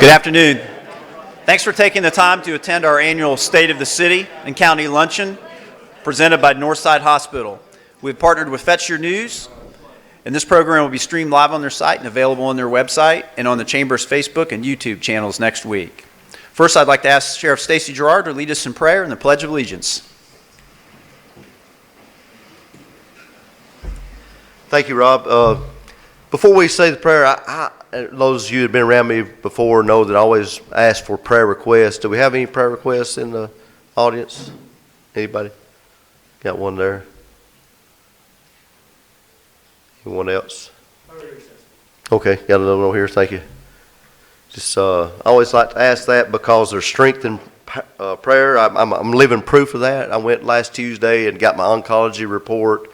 Good afternoon. Thanks for taking the time to attend our annual State of the City and County Luncheon presented by Northside Hospital. We've partnered with Fetch Your News, and this program will be streamed live on their site and available on their website and on the Chamber's Facebook and YouTube channels next week. First, I'd like to ask Sheriff Stacy Gerard to lead us in prayer and the Pledge of Allegiance. Thank you, Rob. Before we say the prayer, those of you who have been around me before know that I always ask for prayer requests. Do we have any prayer requests in the audience? Anybody? Got one there? Anyone else? Okay, got another one over here. Thank you. Just I always like to ask that because there's strength in prayer. I'm living proof of that. I went last Tuesday and got my oncology report,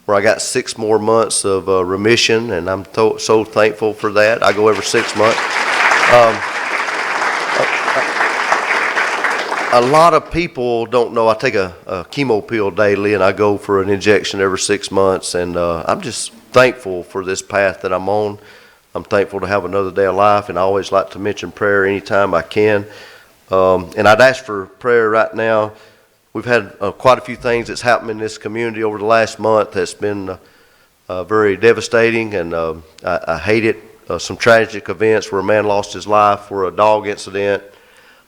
where I got 6 more months of remission, and I'm so thankful for that. I go every 6 months. A lot of people don't know I take a chemo pill daily, and I go for an injection every 6 months, and I'm just thankful for this path that I'm on. I'm thankful to have another day of life, and I always like to mention prayer anytime I can. And I'd ask for prayer right now. We've had quite a few things that's happened in this community over the last month that's been very devastating, and I hate it. Some tragic events where a man lost his life for a dog incident.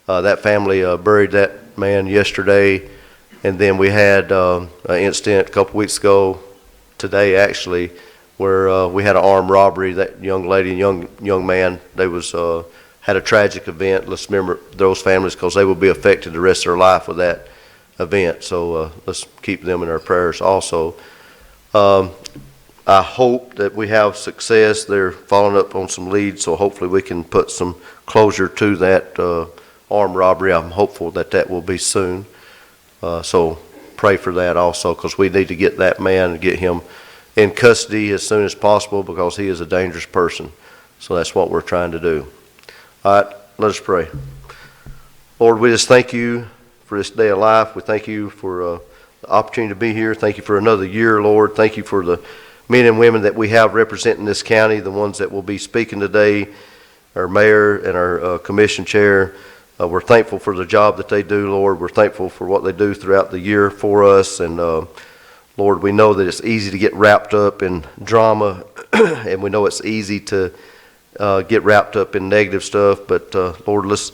That family buried that man yesterday, and then we had an incident a couple weeks ago, today actually, where we had an armed robbery. That young lady and young man, they had a tragic event. Let's remember those families because they will be affected the rest of their life with that event, so let's keep them in our prayers also. I hope that we have success. They're following up on some leads, so hopefully we can put some closure to that armed robbery. I'm hopeful that that will be soon, so pray for that also, because we need to get that man and get him in custody as soon as possible, because he is a dangerous person. So that's what we're trying to do. All right, let us pray. Lord, we just thank you for this day of life. We thank you for the opportunity to be here. Thank you for another year, Lord. Thank you for the men and women that we have representing this county, the ones that will be speaking today, our mayor and our commission chair. We're thankful for the job that they do, Lord. We're thankful for what they do throughout the year for us. And Lord, we know that it's easy to get wrapped up in drama, and we know it's easy to get wrapped up in negative stuff. But Lord, let's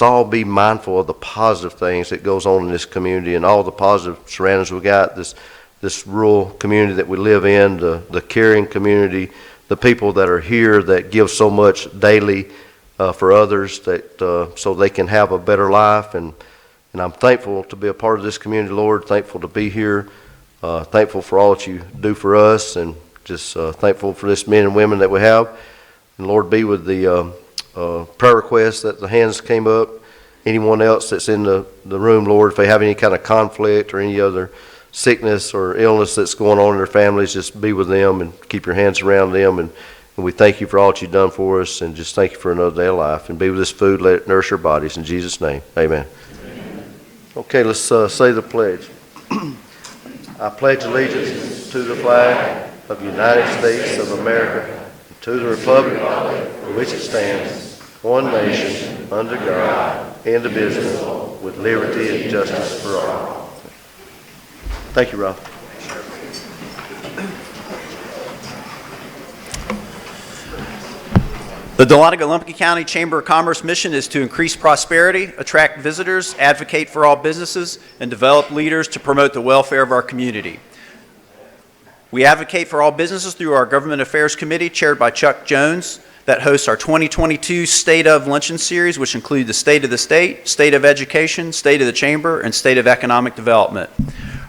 all be mindful of the positive things that goes on in this community and all the positive surroundings we got, this rural community that we live in, the caring community, the people that are here that give so much daily for others that so they can have a better life. And I'm thankful to be a part of this community, Lord, thankful to be here, thankful for all that you do for us, and just thankful for this men and women that we have. And Lord, be with the prayer requests that the hands came up. Anyone else that's in the room, Lord, if they have any kind of conflict or any other sickness or illness that's going on in their families, just be with them and keep your hands around them. And we thank you for all that you've done for us, and just thank you for another day of life. And be with this food, let it nourish our bodies. In Jesus' name, amen. Okay, let's say the pledge. I pledge allegiance to the flag of the United States of America, to the republic for which it stands, one nation, under God, indivisible, with liberty and justice for all. Thank you, Rob. The Dahlonega-Lumpkin County Chamber of Commerce mission is to increase prosperity, attract visitors, advocate for all businesses, and develop leaders to promote the welfare of our community. We advocate for all businesses through our Government Affairs Committee, chaired by Chuck Jones, that hosts our 2022 State of Luncheon Series, which include the State of the State, State of Education, State of the Chamber, and State of Economic Development.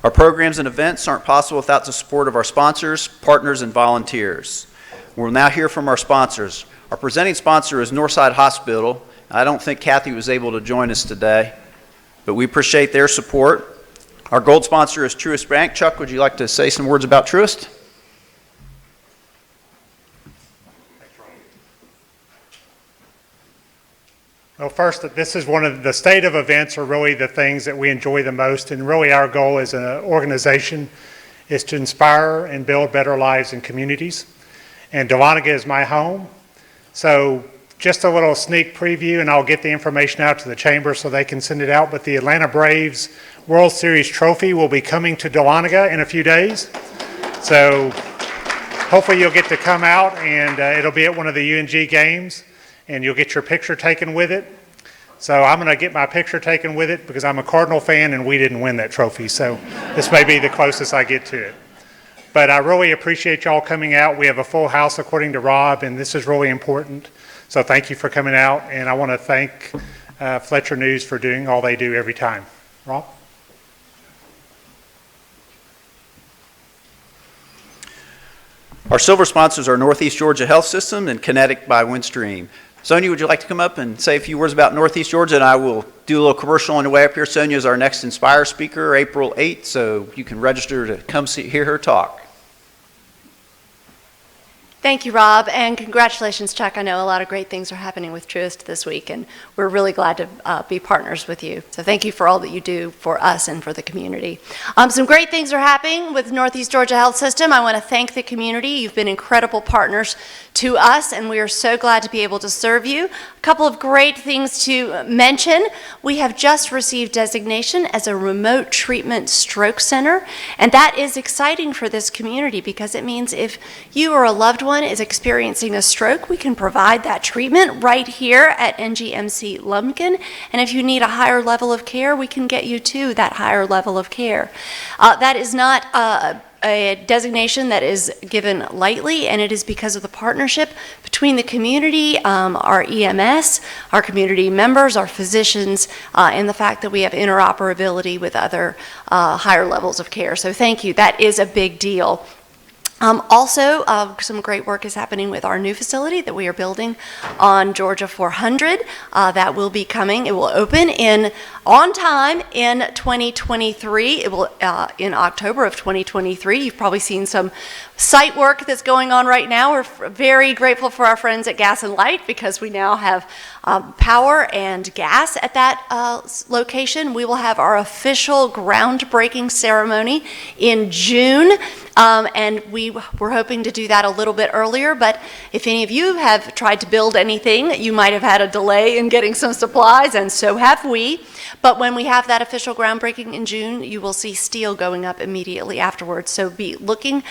Our programs and events aren't possible without the support of our sponsors, partners, and volunteers. We'll now hear from our sponsors. Our presenting sponsor is Northside Hospital. I don't think Kathy was able to join us today, but we appreciate their support. Our gold sponsor is Truist Bank. Chuck, would you like to say some words about Truist? Well, first, this is one of the state of events are really the things that we enjoy the most, and really our goal as an organization is to inspire and build better lives in communities. And Dahlonega is my home, so just a little sneak preview, and I'll get the information out to the chamber so they can send it out, but the Atlanta Braves World Series trophy will be coming to Dahlonega in a few days. So hopefully you'll get to come out, and it'll be at one of the UNG games, and you'll get your picture taken with it. So I'm going to get my picture taken with it because I'm a Cardinal fan and we didn't win that trophy. So this may be the closest I get to it. But I really appreciate y'all coming out. We have a full house according to Rob, and this is really important. So thank you for coming out. And I want to thank Fletcher News for doing all they do every time. Rob? Our silver sponsors are Northeast Georgia Health System and Kinetic by Windstream. Sonia, would you like to come up and say a few words about Northeast Georgia? And I will do a little commercial on the way up here. Sonia is our next Inspire speaker, April 8th, so you can register to come hear her talk. Thank you, Rob, and congratulations, Chuck. I know a lot of great things are happening with Truist this week, and we're really glad to be partners with you. So thank you for all that you do for us and for the community. Some great things are happening with Northeast Georgia Health System. I want to thank the community. You've been incredible partners to us, and we are so glad to be able to serve you. A couple of great things to mention. We have just received designation as a remote treatment stroke center, and that is exciting for this community because it means if you or a loved one is experiencing a stroke, we can provide that treatment right here at NGMC Lumpkin, and if you need a higher level of care, we can get you to that higher level of care. That is not a designation that is given lightly, and it is because of the partnership between the community, our EMS, our community members, our physicians, and the fact that we have interoperability with other higher levels of care. So thank you. That is a big deal. Also, some great work is happening with our new facility that we are building on Georgia 400. That will be coming. It will open on time in 2023. It will in October of 2023. You've probably seen some site work that's going on right now. We're very grateful for our friends at Gas and Light because we now have power and gas at that location. We will have our official groundbreaking ceremony in June, and we're hoping to do that a little bit earlier, but if any of you have tried to build anything, you might have had a delay in getting some supplies, and so have we. But when we have that official groundbreaking in June, you will see steel going up immediately afterwards. So be looking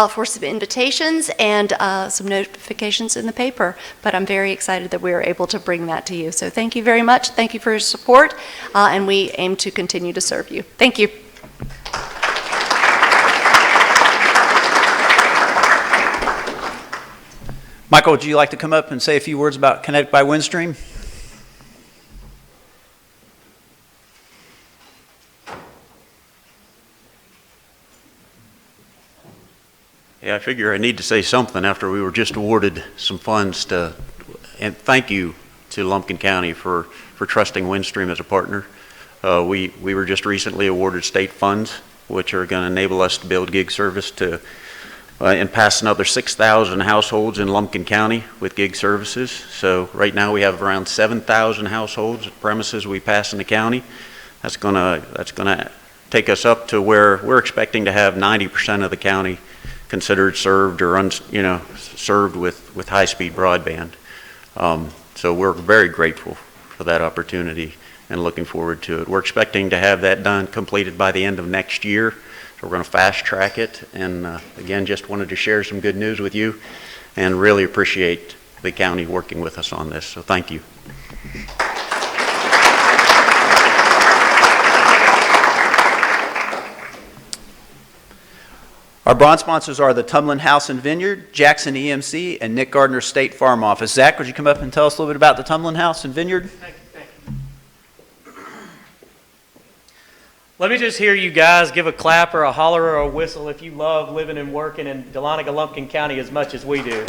for some invitations and some notifications in the paper. But I'm very excited that we are able to bring that to you. So thank you very much. Thank you for your support, and we aim to continue to serve you. Thank you. Michael, would you like to come up and say a few words about Kinetic by Windstream? Yeah, I figure I need to say something after we were just awarded some funds and thank you to Lumpkin County for trusting Windstream as a partner. We were just recently awarded state funds, which are going to enable us to build gig service and pass another 6,000 households in Lumpkin County with gig services. So right now we have around 7,000 households at premises we pass in the county. That's gonna take us up to where we're expecting to have 90% of the county considered served or served with high-speed broadband. So we're very grateful for that opportunity and looking forward to it. We're expecting to have that done, completed by the end of next year. So we're going to fast track it, and again, just wanted to share some good news with you and really appreciate the county working with us on this. So thank you. Our bronze sponsors are the Tumbling House and Vineyard, Jackson EMC, and Nick Gardner State Farm Office. Zach, would you come up and tell us a little bit about the Tumbling House and Vineyard? Thank you. Let me just hear you guys give a clap or a holler or a whistle if you love living and working in Dahlonega-Lumpkin County as much as we do.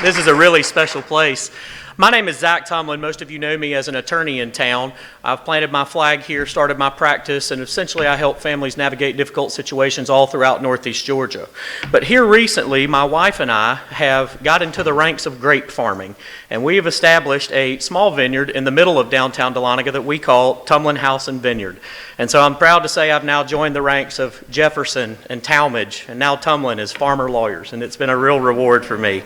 This is a really special place. My name is Zach Tumbling. Most of you know me as an attorney in town. I've planted my flag here, started my practice, and essentially I help families navigate difficult situations all throughout Northeast Georgia. But here recently, my wife and I have got into the ranks of grape farming, and we have established a small vineyard in the middle of downtown Dahlonega that we call Tumbling House and Vineyard. And so I'm proud to say I've now joined the ranks of Jefferson and Talmadge, and now Tumbling as farmer lawyers, and it's been a real reward for me.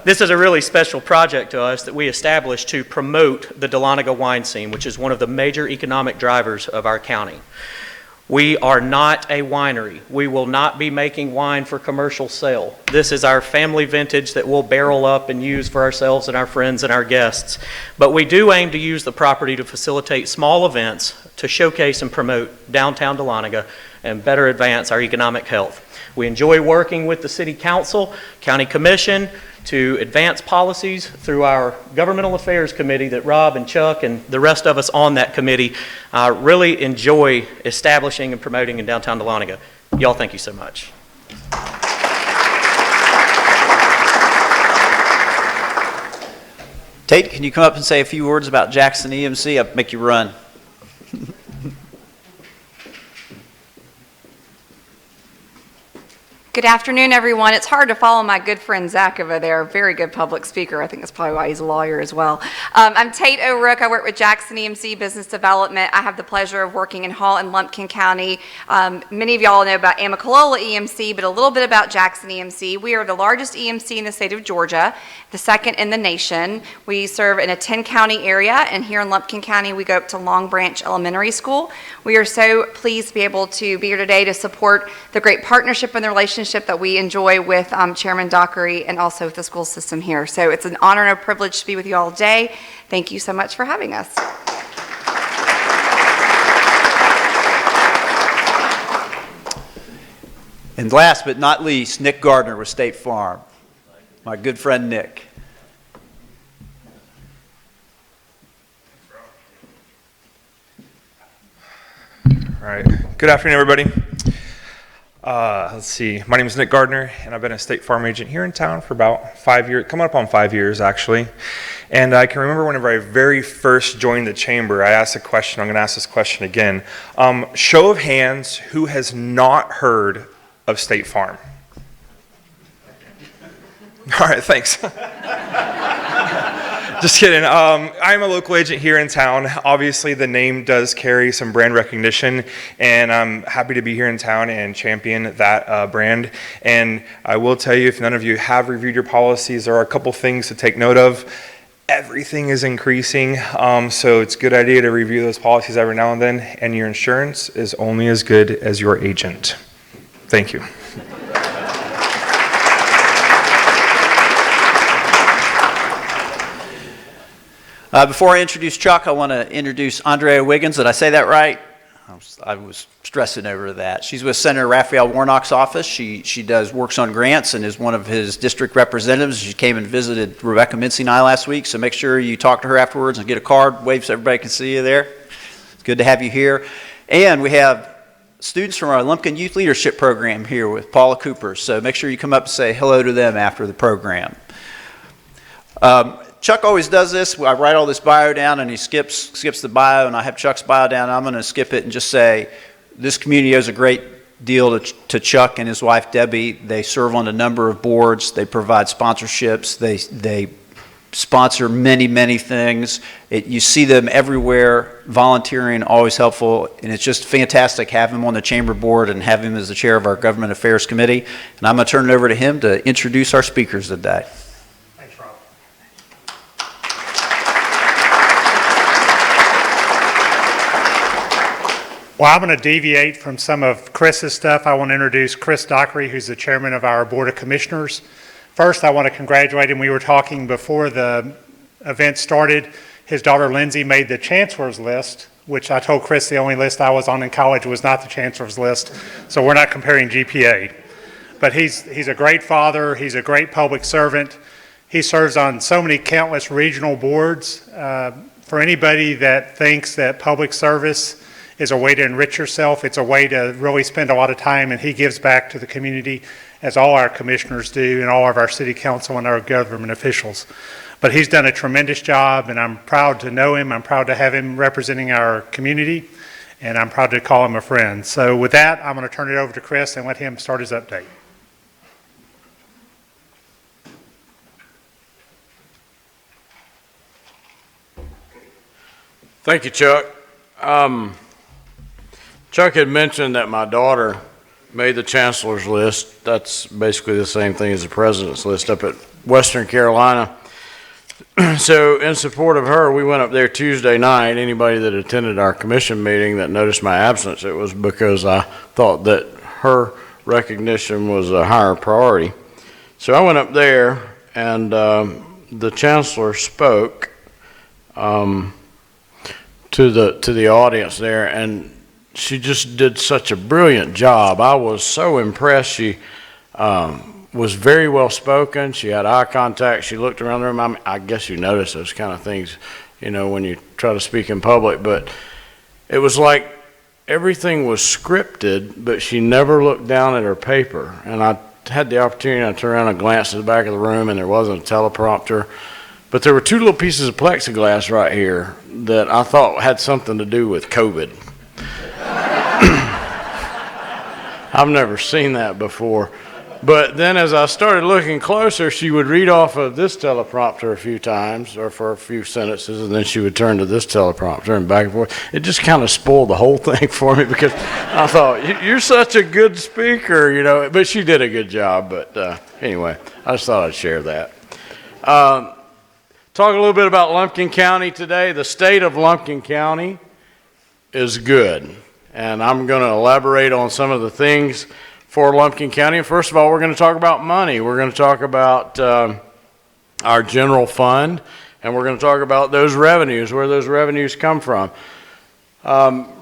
This is a really special project to us that we established to promote the Dahlonega wine scene, which is one of the major economic drivers of our county. We are not a winery. We will not be making wine for commercial sale. This is our family vintage that we'll barrel up and use for ourselves and our friends and our guests. But we do aim to use the property to facilitate small events to showcase and promote downtown Dahlonega and better advance our economic health. We enjoy working with the City Council, County Commission, to advance policies through our Governmental Affairs Committee that Rob and Chuck and the rest of us on that committee really enjoy establishing and promoting in downtown Dahlonega. Y'all, thank you so much. Tate, can you come up and say a few words about Jackson EMC? I'll make you run. Good afternoon, everyone. It's hard to follow my good friend Zach over there. Very good public speaker. I think that's probably why he's a lawyer as well. I'm Tate O'Rourke. I work with Jackson EMC Business Development. I have the pleasure of working in Hall and Lumpkin County. Many of y'all know about Amicalola EMC, but a little bit about Jackson EMC. We are the largest EMC in the state of Georgia, the second in the nation. We serve in a 10-county area, and here in Lumpkin County, we go up to Long Branch Elementary School. We are so pleased to be able to be here today to support the great partnership and the relationship that we enjoy with Chairman Dockery and also with the school system here. So it's an honor and a privilege to be with you all today. Thank you so much for having us. And last but not least, Nick Gardner with State Farm. My good friend Nick. All right. Good afternoon, everybody. Let's see. My name is Nick Gardner, and I've been a State Farm agent here in town for about 5 years, coming up on 5 years, actually. And I can remember whenever I very first joined the chamber, I asked a question. I'm going to ask this question again. Show of hands, who has not heard of State Farm? All right, thanks. Just kidding. I'm a local agent here in town. Obviously, the name does carry some brand recognition, and I'm happy to be here in town and champion that brand. And I will tell you, if none of you have reviewed your policies, there are a couple things to take note of. Everything is increasing, so it's a good idea to review those policies every now and then, and your insurance is only as good as your agent. Thank you. Before I introduce Chuck, I want to introduce Andrea Wiggins. Did I say that right? I was stressing over that. She's with Senator Raphael Warnock's office. She works on grants and is one of his district representatives. She came and visited Rebecca Mincy and I last week, so make sure you talk to her afterwards and get a card, wave so everybody can see you there. It's good to have you here. And we have students from our Lumpkin Youth Leadership Program here with Paula Cooper, so make sure you come up and say hello to them after the program. Chuck always does this. I write all this bio down, and he skips the bio, and I have Chuck's bio down. I'm going to skip it and just say this community owes a great deal to Chuck and his wife, Debbie. They serve on a number of boards. They provide sponsorships. They sponsor many, many things. You see them everywhere, volunteering, always helpful, and it's just fantastic having him on the chamber board and have him as the chair of our Government Affairs Committee. And I'm going to turn it over to him to introduce our speakers today. Well, I'm going to deviate from some of Chris's stuff. I want to introduce Chris Dockery, who's the chairman of our Board of Commissioners. First, I want to congratulate him. We were talking before the event started. His daughter Lindsay made the Chancellors List, which I told Chris the only list I was on in college was not the Chancellors List. So we're not comparing GPA. But he's a great father. He's a great public servant. He serves on so many countless regional boards. For anybody that thinks that public service is a way to enrich yourself. It's a way to really spend a lot of time, and he gives back to the community, as all our commissioners do, and all of our city council and our government officials. But he's done a tremendous job, and I'm proud to know him. I'm proud to have him representing our community, and I'm proud to call him a friend. So with that, I'm going to turn it over to Chris and let him start his update. Thank you, Chuck. Chuck had mentioned that my daughter made the Chancellor's List. That's basically the same thing as the President's List up at Western Carolina. So in support of her, we went up there Tuesday night. Anybody that attended our commission meeting that noticed my absence, it was because I thought that her recognition was a higher priority. So I went up there, and the chancellor spoke to the audience there, and she just did such a brilliant job. I was so impressed. She was very well spoken. She had eye contact. She looked around the room. I guess you notice those kind of things, you know, when you try to speak in public. But it was like everything was scripted, but she never looked down at her paper. And I had the opportunity to turn around and glance at the back of the room, and there wasn't a teleprompter. But there were two little pieces of plexiglass right here that I thought had something to do with COVID. I've never seen that before. But then as I started looking closer, she would read off of this teleprompter a few times, or for a few sentences, and then she would turn to this teleprompter and back and forth. It just kind of spoiled the whole thing for me, because I thought, you're such a good speaker, you know. But she did a good job. But anyway, I just thought I'd share that. Talk a little bit about Lumpkin County today. The state of Lumpkin County is good. And I'm going to elaborate on some of the things for Lumpkin County. And first of all, we're going to talk about money. We're going to talk about our general fund, and we're going to talk about those revenues, where those revenues come from.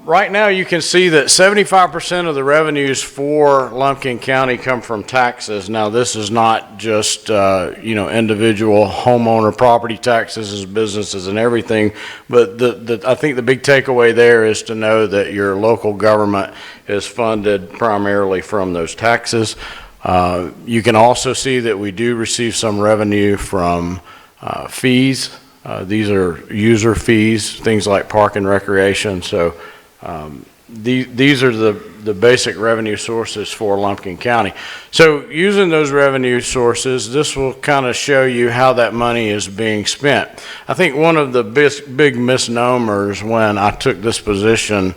Right now, you can see that 75% of the revenues for Lumpkin County come from taxes. Now, this is not just individual homeowner property taxes as businesses and everything, but I think the big takeaway there is to know that your local government is funded primarily from those taxes. You can also see that we do receive some revenue from fees. These are user fees, things like park and recreation. So these are the basic revenue sources for Lumpkin County. So using those revenue sources, this will kind of show you how that money is being spent. I think one of the big misnomers when I took this position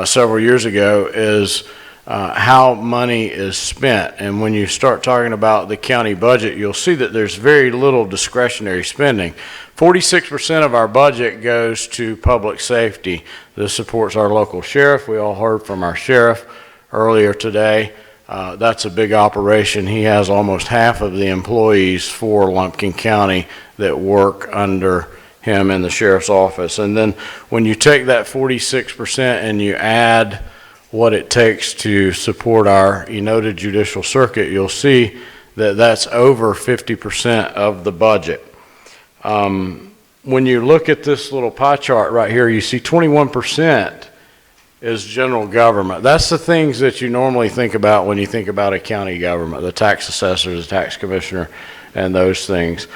several years ago is how money is spent. And when you start talking about the county budget, you'll see that there's very little discretionary spending. 46% of our budget goes to public safety. This supports our local sheriff. We all heard from our sheriff earlier today. That's a big operation. He has almost half of the employees for Lumpkin County that work under him in the sheriff's office. And then when you take that 46% and you add what it takes to support our Enota Judicial Circuit, you'll see that that's over 50% of the budget. When you look at this little pie chart right here, you see 21% is general government. That's the things that you normally think about when you think about a county government, the tax assessor, the tax commissioner, and those things.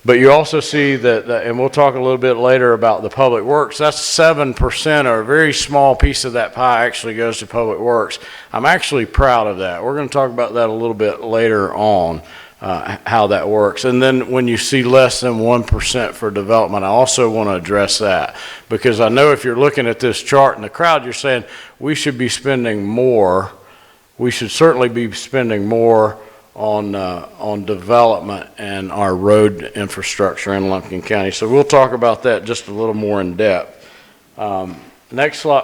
But you also see that, and we'll talk a little bit later about the public works, that's 7%, or a very small piece of that pie actually goes to public works. I'm actually proud of that. We're going to talk about that a little bit later on, how that works. And then when you see less than 1% for development, I also want to address that, because I know if you're looking at this chart in the crowd, you're saying we should be spending more. We should certainly be spending more on development and our road infrastructure in Lumpkin County. So we'll talk about that just a little more in depth. Next slide.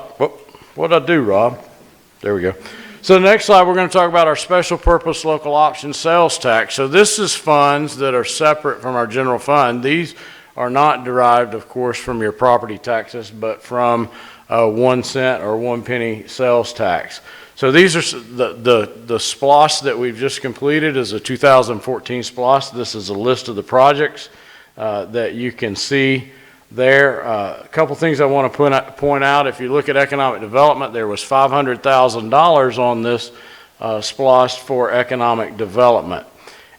What did I do, Rob? There we go. So the next slide, we're going to talk about our special purpose local option sales tax. So this is funds that are separate from our general fund. These are not derived, of course, from your property taxes, but from 1 cent or 1 penny sales tax. So these are the SPLOS that we've just completed is a 2014 SPLOS. This is a list of the projects that you can see there. A couple things I want to point out. If you look at economic development, there was $500,000 on this SPLOS for economic development.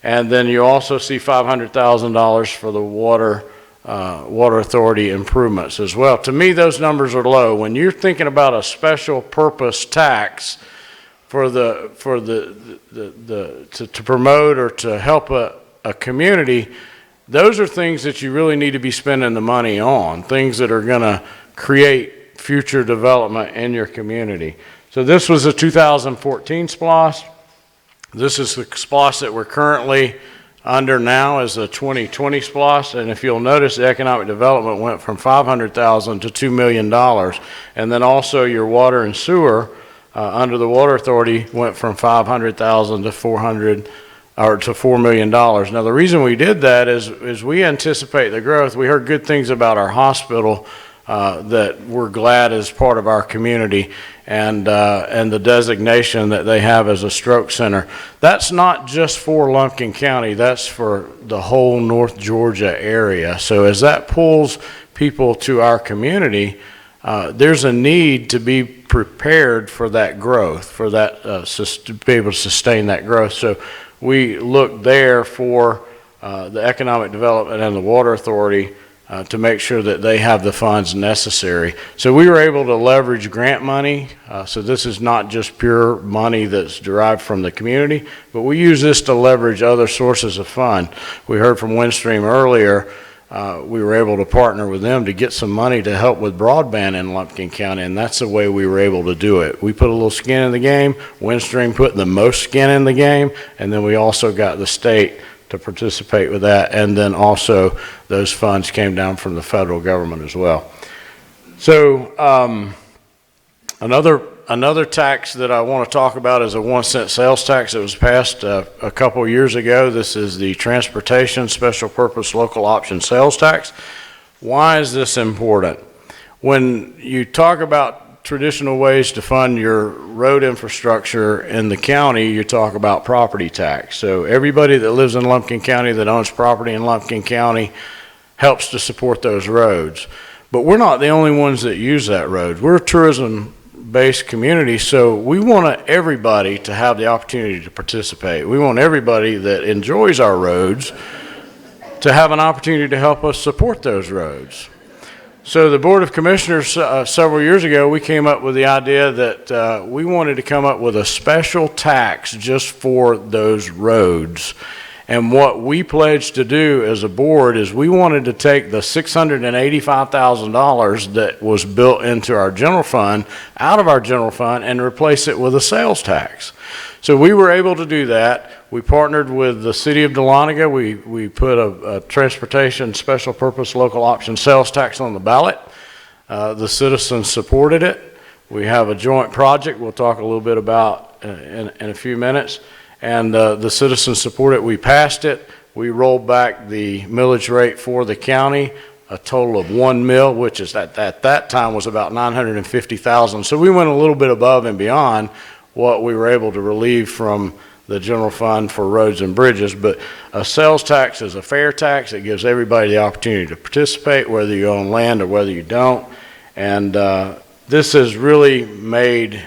And then you also see $500,000 for the water authority improvements as well. To me, those numbers are low. When you're thinking about a special purpose tax to promote or to help a community, those are things that you really need to be spending the money on, things that are going to create future development in your community. So this was a 2014 SPLOS. This is the SPLOS that we're currently under now is the 2020 SPLOST, and if you'll notice, the economic development went from $500,000 to $2 million. And then also your water and sewer, under the Water Authority, went from $500,000 to $4 million. Now, the reason we did that is we anticipate the growth. We heard good things about our hospital that we're glad is part of our community, and the designation that they have as a stroke center. That's not just for Lumpkin County, that's for the whole North Georgia area. So as that pulls people to our community, there's a need to be prepared for that growth, for that to be able to sustain that growth. So we look there for the economic development and the Water Authority to make sure that they have the funds necessary. So we were able to leverage grant money. So this is not just pure money that's derived from the community, but we use this to leverage other sources of fund. We heard from Windstream earlier. We were able to partner with them to get some money to help with broadband in Lumpkin County, and that's the way we were able to do it. We put a little skin in the game. Windstream put the most skin in the game, and then we also got the state to participate with that, and then also those funds came down from the federal government as well. So another tax that I want to talk about is a 1-cent sales tax that was passed a couple years ago. This is the Transportation Special Purpose Local Option Sales Tax. Why is this important? When you talk about traditional ways to fund your road infrastructure in the county, you talk about property tax. So everybody that lives in Lumpkin County that owns property in Lumpkin County helps to support those roads. But we're not the only ones that use that road. We're a tourism-based community, so we want everybody to have the opportunity to participate. We want everybody that enjoys our roads to have an opportunity to help us support those roads. So the Board of Commissioners, several years ago, we came up with the idea that we wanted to come up with a special tax just for those roads. And what we pledged to do as a board is we wanted to take the $685,000 that was built into our general fund out of our general fund and replace it with a sales tax. So we were able to do that. We partnered with the city of Dahlonega. We put a transportation special purpose local option sales tax on the ballot. The citizens supported it. We have a joint project we'll talk a little bit about in a few minutes. And the citizens support it. We passed it. We rolled back the millage rate for the county, a total of 1 mil, which is at that time was about $950,000. So we went a little bit above and beyond what we were able to relieve from the general fund for roads and bridges. But a sales tax is a fair tax. It gives everybody the opportunity to participate, whether you own land or whether you don't. And this has really made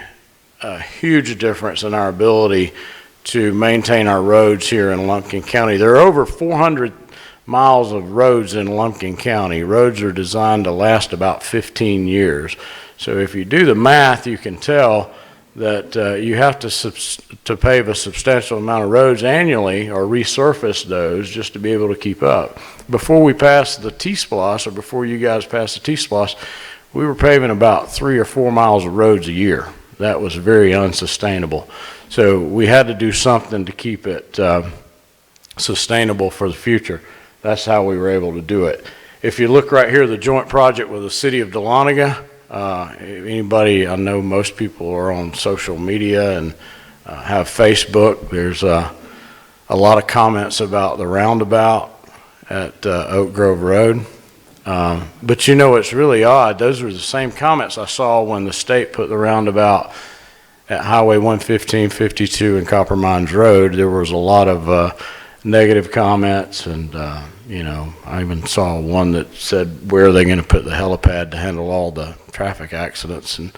a huge difference in our ability to maintain our roads here in Lumpkin County. There are over 400 miles of roads in Lumpkin County. Roads are designed to last about 15 years. So if you do the math, you can tell that you have to pave a substantial amount of roads annually or resurface those just to be able to keep up. Before we passed the T-SPLOST, or before you guys passed the T-SPLOST, we were paving about 3 or 4 miles of roads a year. That was very unsustainable. So we had to do something to keep it sustainable for the future. That's how we were able to do it. If you look right here, the joint project with the city of Dahlonega, anybody, I know most people are on social media and have Facebook. There's a lot of comments about the roundabout at Oak Grove Road. But you know, it's really odd. Those were the same comments I saw when the state put the roundabout at Highway 115, 52, and Copper Mines Road. There was a lot of negative comments, and you know, I even saw one that said, where are they going to put the helipad to handle all the traffic accidents? And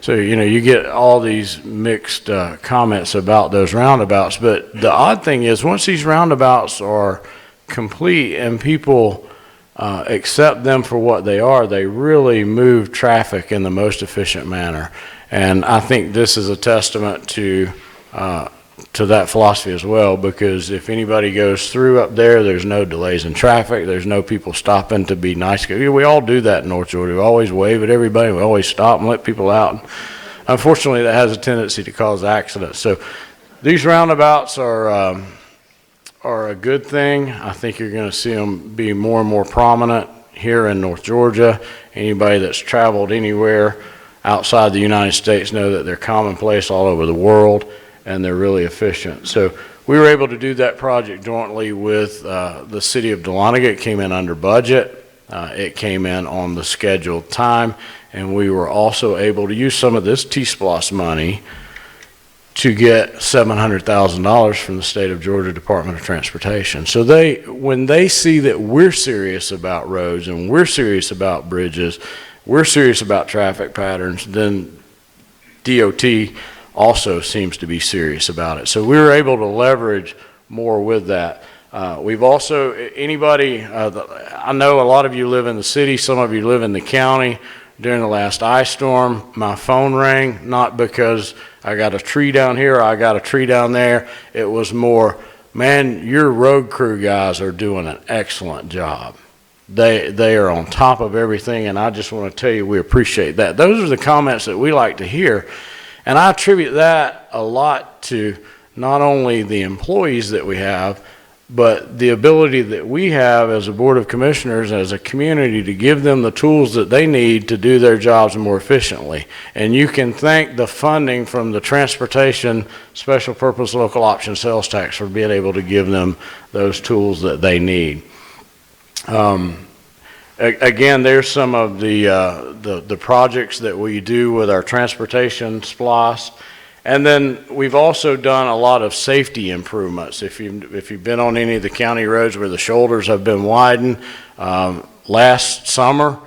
so, you know, you get all these mixed comments about those roundabouts. But the odd thing is, once these roundabouts are complete and people accept them for what they are, they really move traffic in the most efficient manner. And I think this is a testament to that philosophy as well, because if anybody goes through up there, there's no delays in traffic, there's no people stopping to be nice. We all do that in North Georgia. We always wave at everybody, we always stop and let people out. Unfortunately, that has a tendency to cause accidents. So these roundabouts are are a good thing. I think you're going to see them be more and more prominent here in North Georgia. Anybody that's traveled anywhere outside the United States know that they're commonplace all over the world, and they're really efficient. So we were able to do that project jointly with the city of Dahlonega. It came in under budget. It came in on the scheduled time, and we were also able to use some of this T-SPLOS money to get $700,000 from the state of Georgia Department of Transportation. So when they see that we're serious about roads and we're serious about bridges, we're serious about traffic patterns, then DOT also seems to be serious about it. So we were able to leverage more with that. We've also, I know a lot of you live in the city, some of you live in the county. During the last ice storm, my phone rang, not because I got a tree down here, or I got a tree down there. It was more, man, your road crew guys are doing an excellent job. They are on top of everything, and I just want to tell you we appreciate that. Those are the comments that we like to hear, and I attribute that a lot to not only the employees that we have, but the ability that we have as a Board of Commissioners, as a community, to give them the tools that they need to do their jobs more efficiently. And you can thank the funding from the Transportation Special Purpose Local Option Sales Tax for being able to give them those tools that they need. Again, there's some of the projects that we do with our transportation SPLOST. And then we've also done a lot of safety improvements. If you've been on any of the county roads where the shoulders have been widened, last summer,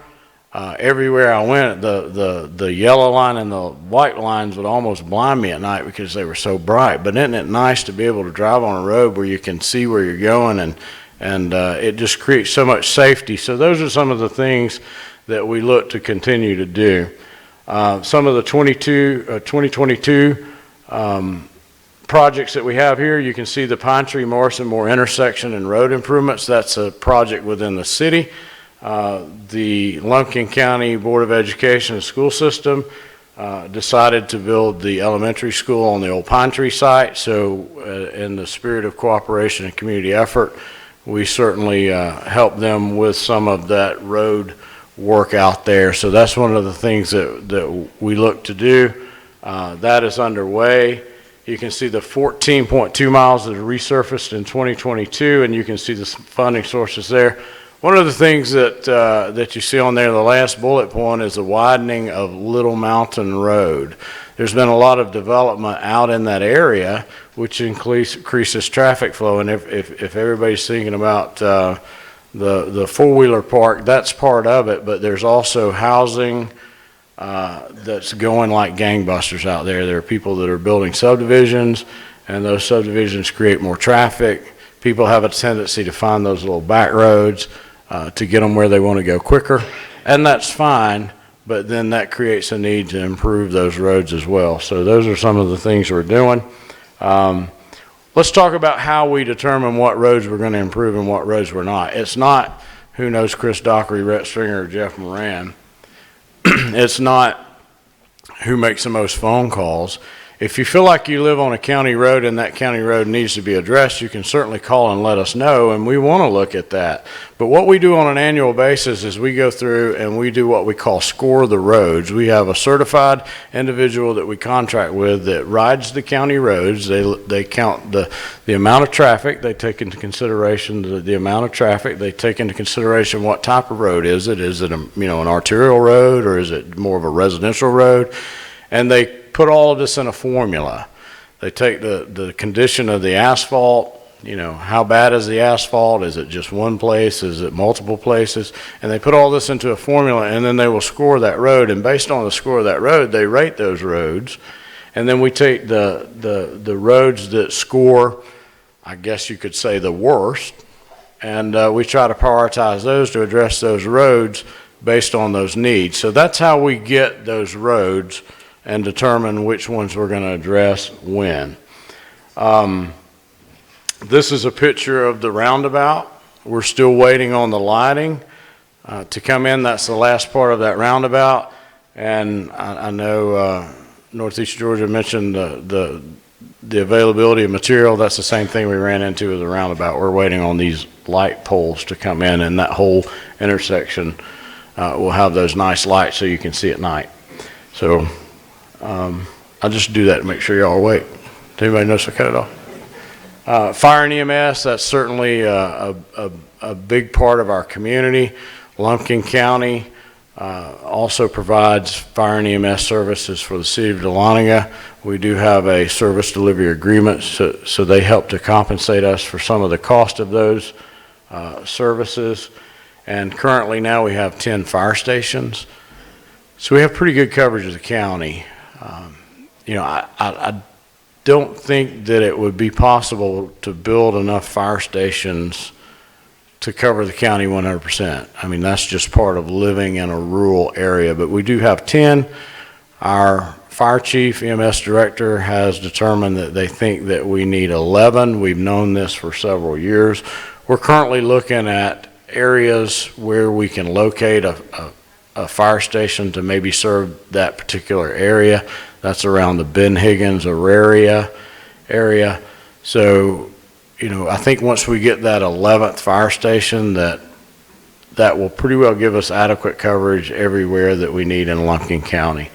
everywhere I went, the yellow line and the white lines would almost blind me at night because they were so bright. But isn't it nice to be able to drive on a road where you can see where you're going, and it just creates so much safety. So those are some of the things that we look to continue to do. Some of the 2022 projects that we have here, you can see the Pine Tree Morrison Moore intersection and road improvements. That's a project within the city. The Lumpkin County Board of Education and School System decided to build the elementary school on the old Pine Tree site. So in the spirit of cooperation and community effort, we certainly help them with some of that road work out there. So that's one of the things that we look to do. That is underway. You can see the 14.2 miles that are resurfaced in 2022, and you can see the funding sources there. One of the things that you see on there, the last bullet point, is the widening of Little Mountain Road. There's been a lot of development out in that area, which increases traffic flow. And if everybody's thinking about the four-wheeler park, that's part of it, but there's also housing that's going like gangbusters out there. There are people that are building subdivisions, and those subdivisions create more traffic. People have a tendency to find those little back roads to get them where they want to go quicker, and that's fine, but then that creates a need to improve those roads as well. So those are some of the things we're doing. Let's talk about how we determine what roads we're going to improve and what roads we're not. It's not who knows Chris Dockery, Rhett Stringer, or Jeff Moran. It's not who makes the most phone calls. If you feel like you live on a county road and that county road needs to be addressed, you can certainly call and let us know, and we want to look at that. But what we do on an annual basis is we go through and we do what we call score the roads. We have a certified individual that we contract with that rides the county roads. They count the amount of traffic. They take into consideration the amount of traffic. They take into consideration what type of road is it. Is it an arterial road, or is it more of a residential road? And they put all of this in a formula. They take the condition of the asphalt, how bad is the asphalt? Is it just one place? Is it multiple places? And they put all this into a formula, and then they will score that road. And based on the score of that road, they rate those roads. And then we take the roads that score, I guess you could say, the worst, and we try to prioritize those to address those roads based on those needs. So that's how we get those roads and determine which ones we're going to address when. This is a picture of the roundabout. We're still waiting on the lighting to come in. That's the last part of that roundabout. And I know Northeast Georgia mentioned the the availability of material, that's the same thing we ran into with the roundabout. We're waiting on these light poles to come in, and that whole intersection will have those nice lights so you can see at night. So I'll just do that to make sure y'all are awake. Does anybody notice I cut it off? Fire and EMS, that's certainly a big part of our community. Lumpkin County also provides fire and EMS services for the city of Dahlonega. We do have a service delivery agreement, so they help to compensate us for some of the cost of those services. And currently now we have 10 fire stations. So we have pretty good coverage of the county. You know, I don't think that it would be possible to build enough fire stations to cover the county 100%. I mean, that's just part of living in a rural area, but we do have 10. Our fire chief, EMS director has determined that they think that we need 11. We've known this for several years. We're currently looking at areas where we can locate a fire station to maybe serve that particular area. That's around the Ben Higgins area. So, you know, I think once we get that 11th fire station, that will pretty well give us adequate coverage everywhere that we need in Lumpkin County.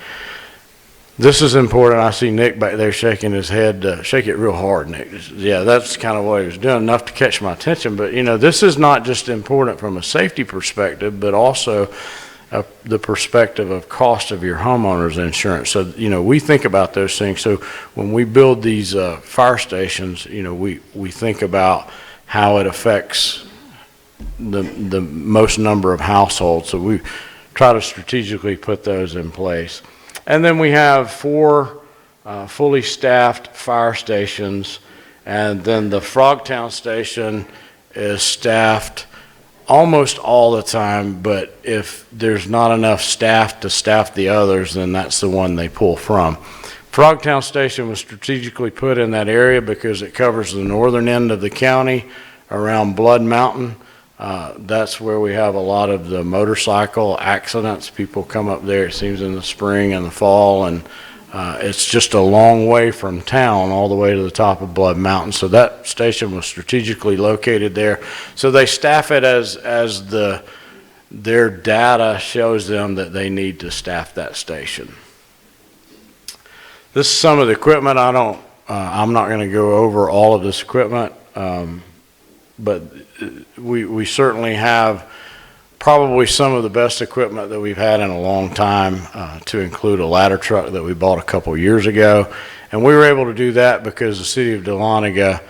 This is important. I see Nick back there shaking his head. Shake it real hard, Nick. Yeah, that's kind of what he was doing, enough to catch my attention. But, you know, this is not just important from a safety perspective, but also the perspective of cost of your homeowner's insurance. So, you know, we think about those things. So when we build these fire stations, you know, we think about how it affects the most number of households. So we try to strategically put those in place. And then we have 4 fully staffed fire stations, and then the Frogtown station is staffed almost all the time, but if there's not enough staff to staff the others, then that's the one they pull from. Frogtown station was strategically put in that area because it covers the northern end of the county around Blood Mountain. That's where we have a lot of the motorcycle accidents. People come up there, it seems, in the spring and the fall, and it's just a long way from town all the way to the top of Blood Mountain. So that station was strategically located there. So they staff it as their data shows them that they need to staff that station. This is some of the equipment. I'm not going to go over all of this equipment, but we certainly have probably some of the best equipment that we've had in a long time, to include a ladder truck that we bought a couple years ago. And we were able to do that because the city of Dahlonega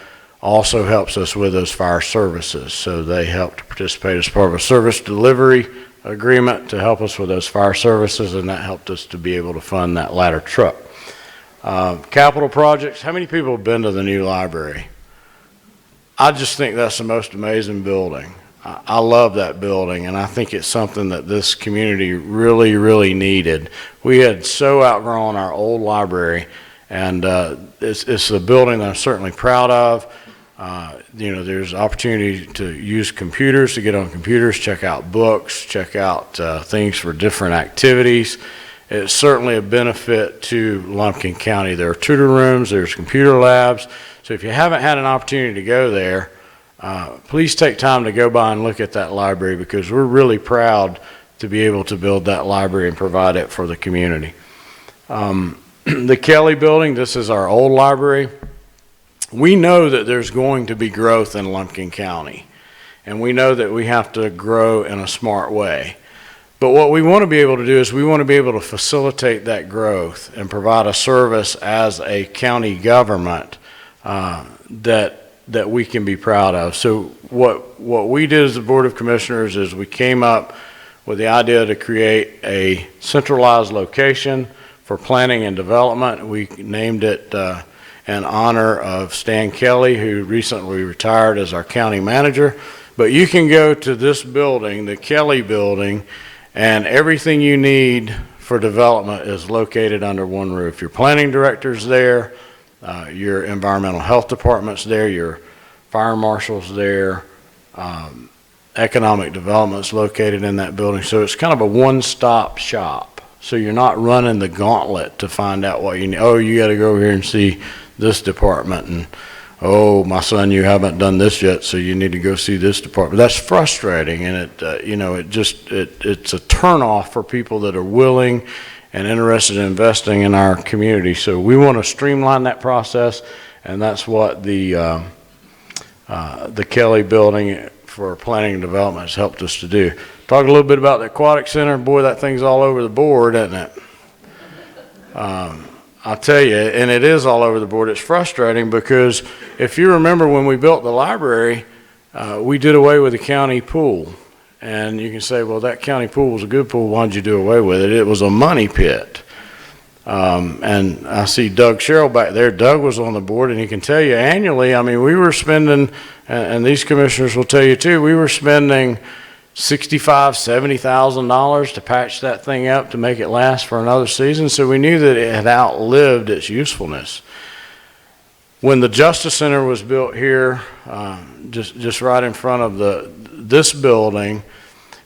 also helps us with those fire services. So they help to participate as part of a service delivery agreement to help us with those fire services, and that helped us to be able to fund that ladder truck. Capital projects, how many people have been to the new library? I just think that's the most amazing building. I love that building, and I think it's something that this community really, really needed. We had so outgrown our old library, and it's a building that I'm certainly proud of. You know, there's opportunity to use computers, to get on computers, check out books, check out things for different activities. It's certainly a benefit to Lumpkin County. There are tutor rooms, there's computer labs. So if you haven't had an opportunity to go there, please take time to go by and look at that library, because we're really proud to be able to build that library and provide it for the community. The Kelly building, this is our old library. We know that there's going to be growth in Lumpkin County, and we know that we have to grow in a smart way. But what we want to be able to do is we want to be able to facilitate that growth and provide a service as a county government that we can be proud of. So what we did as the Board of Commissioners is we came up with the idea to create a centralized location for planning and development. We named it in honor of Stan Kelly, who recently retired as our county manager. But you can go to this building, the Kelly building, and everything you need for development is located under one roof. Your planning director's there, your environmental health department's there, your fire marshal's there, economic development's located in that building. So it's kind of a one-stop shop. So you're not running the gauntlet to find out what you need. Oh, you got to go over here and see this department, and, oh, my son, you haven't done this yet, so you need to go see this department. That's frustrating, and it's a turnoff for people that are willing and interested in investing in our community. So we want to streamline that process, and that's what the Kelly Building for Planning and Development has helped us to do. Talk a little bit about the Aquatic Center. Boy, that thing's all over the board, isn't it? I'll tell you, and it is all over the board. It's frustrating because if you remember when we built the library, we did away with the county pool. And you can say, well, that county pool was a good pool. Why did you do away with it? It was a money pit. And I see Doug Sherrill back there. Doug was on the board, and he can tell you annually, I mean, we were spending, and these commissioners will tell you too, we were spending $65,000, $70,000 to patch that thing up to make it last for another season. So we knew that it had outlived its usefulness. When the Justice Center was built here, just right in front of this building,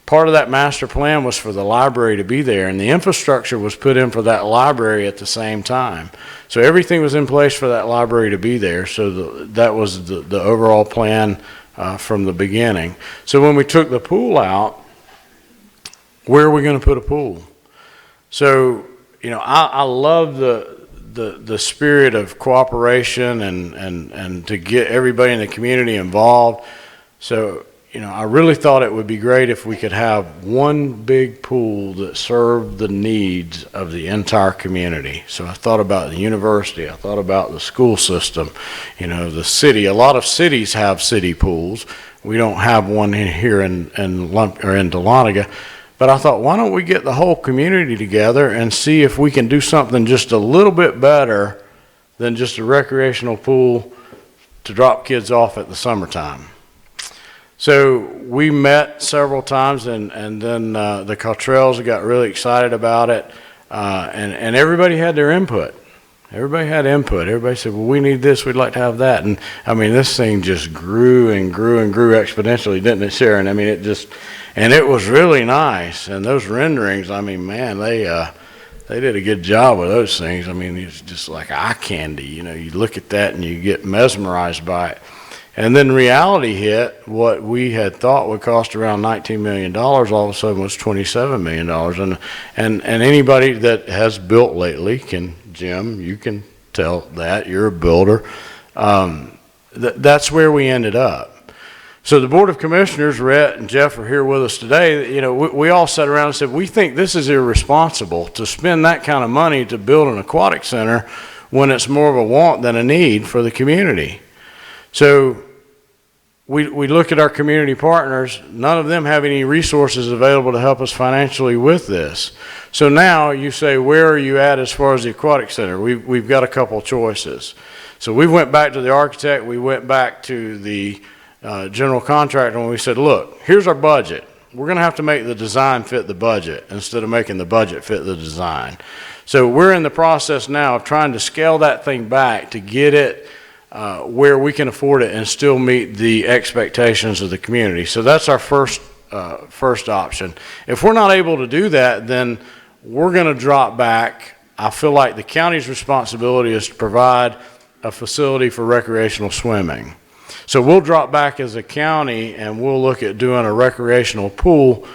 part of that master plan was for the library to be there, and the infrastructure was put in for that library at the same time. So everything was in place for that library to be there. So that was the overall plan from the beginning. So when we took the pool out, where are we going to put a pool? So, I love the spirit of cooperation and to get everybody in the community involved. So, I really thought it would be great if we could have one big pool that served the needs of the entire community. So I thought about the university, I thought about the school system, the city. A lot of cities have city pools. We don't have one here in Dahlonega. But I thought, why don't we get the whole community together and see if we can do something just a little bit better than just a recreational pool to drop kids off at the summertime. So we met several times, and then the Cottrells got really excited about it, and everybody had their input. Everybody had input. Everybody said, well, we need this, we'd like to have that. And I mean, this thing just grew and grew and grew exponentially, didn't it, Sharon? I mean, it was really nice. And those renderings, I mean, man, they did a good job with those things. I mean, it's just like eye candy. You look at that and you get mesmerized by it. And then reality hit. What we had thought would cost around $19 million all of a sudden was $27 million. And anybody that has built lately Jim, you can tell that, you're a builder. That's where we ended up. So the Board of Commissioners, Rhett and Jeff, are here with us today. We all sat around and said, we think this is irresponsible to spend that kind of money to build an aquatic center when it's more of a want than a need for the community. So we look at our community partners. None of them have any resources available to help us financially with this. So now you say, where are you at as far as the aquatic center? We've got a couple choices. So we went back to the architect. We went back to the general contractor, and we said, look, here's our budget. We're going to have to make the design fit the budget instead of making the budget fit the design. So we're in the process now of trying to scale that thing back to get it where we can afford it and still meet the expectations of the community. So that's our first option. If we're not able to do that, then we're going to drop back. I feel like the county's responsibility is to provide a facility for recreational swimming. So we'll drop back as a county and we'll look at doing a recreational pool,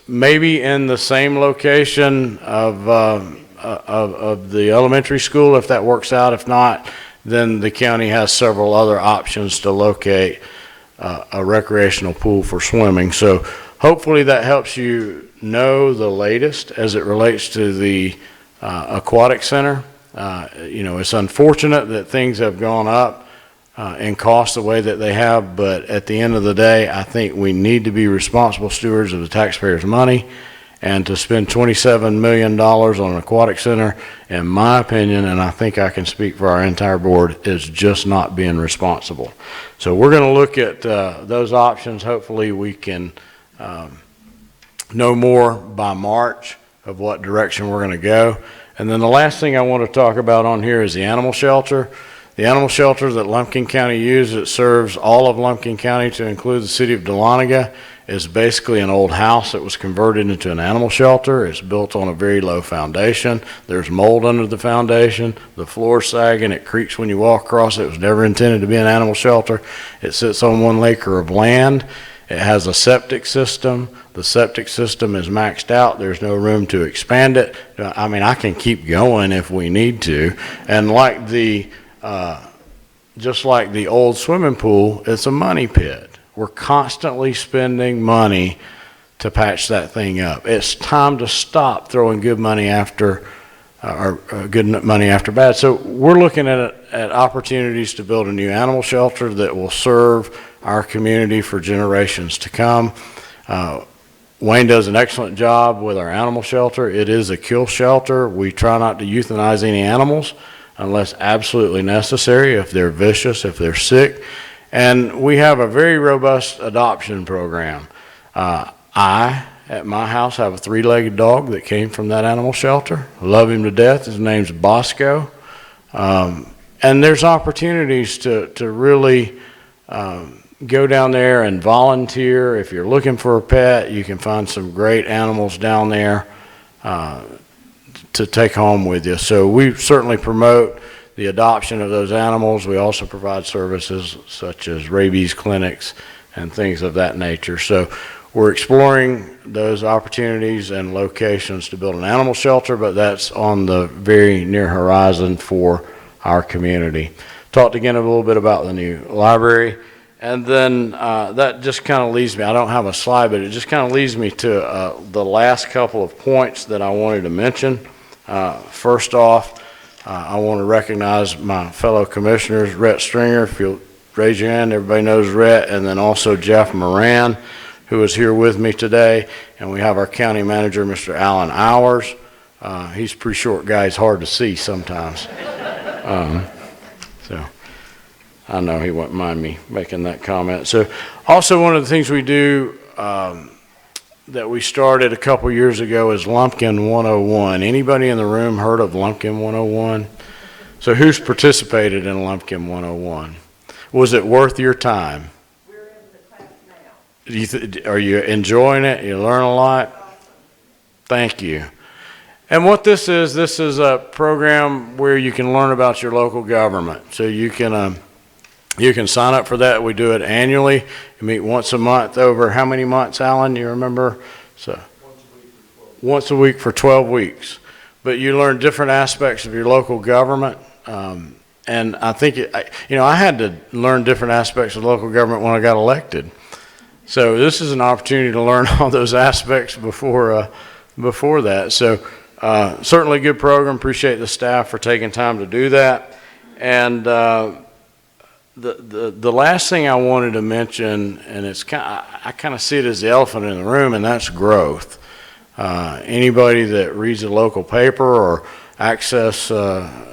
maybe in the same location of the elementary school if that works out. If not, then the county has several other options to locate a recreational pool for swimming. So hopefully that helps you know the latest as it relates to the aquatic center. It's unfortunate that things have gone up in cost the way that they have, but at the end of the day, I think we need to be responsible stewards of the taxpayers' money. And to spend $27 million on an aquatic center, in my opinion, and I think I can speak for our entire board, is just not being responsible. So we're going to look at those options. Hopefully we can know more by March of what direction we're going to go. And then the last thing I want to talk about on here is the animal shelter. The animal shelter that Lumpkin County uses, it serves all of Lumpkin County to include the city of Dahlonega, is basically an old house that was converted into an animal shelter. It's built on a very low foundation. There's mold under the foundation. The floor's sagging. It creaks when you walk across it. It was never intended to be an animal shelter. It sits on 1 acre of land. It has a septic system. The septic system is maxed out. There's no room to expand it. I mean, I can keep going if we need to. And like just like the old swimming pool, it's a money pit. We're constantly spending money to patch that thing up. It's time to stop throwing good money after bad. So we're looking at opportunities to build a new animal shelter that will serve our community for generations to come. Wayne does an excellent job with our animal shelter. It is a kill shelter. We try not to euthanize any animals unless absolutely necessary, if they're vicious, if they're sick. And we have a very robust adoption program. I, at my house, have a 3-legged dog that came from that animal shelter. Love him to death. His name's Bosco. And there's opportunities to really go down there and volunteer. If you're looking for a pet, you can find some great animals down there to take home with you. So we certainly promote the adoption of those animals. We also provide services such as rabies clinics and things of that nature. So we're exploring those opportunities and locations to build an animal shelter, but that's on the very near horizon for our community. Talked again a little bit about the new library, and then that just kind of leads me, I don't have a slide, but it just kind of leads me to the last couple of points that I wanted to mention. First off, I want to recognize my fellow commissioners, Rhett Stringer, if you'll raise your hand, everybody knows Rhett, and then also Jeff Moran, who is here with me today, and we have our county manager, Mr. Alan Hours. He's a pretty short guy, he's hard to see sometimes. So I know he wouldn't mind me making that comment. So also one of the things we do that we started a couple years ago is Lumpkin 101. Anybody in the room heard of Lumpkin 101? So who's participated in Lumpkin 101? Was it worth your time? We're in the class now. Are you enjoying it? You learn a lot? Thank you. And what this is a program where you can learn about your local government. So you can sign up for that. We do it annually. You meet once a month over how many months, Alan? You remember? So once a week for 12 weeks. But you learn different aspects of your local government. And I think, I had to learn different aspects of local government when I got elected. So this is an opportunity to learn all those aspects before that. So certainly a good program. Appreciate the staff for taking time to do that. And the last thing I wanted to mention, and I kind of see it as the elephant in the room, and that's growth. Anybody that reads a local paper or access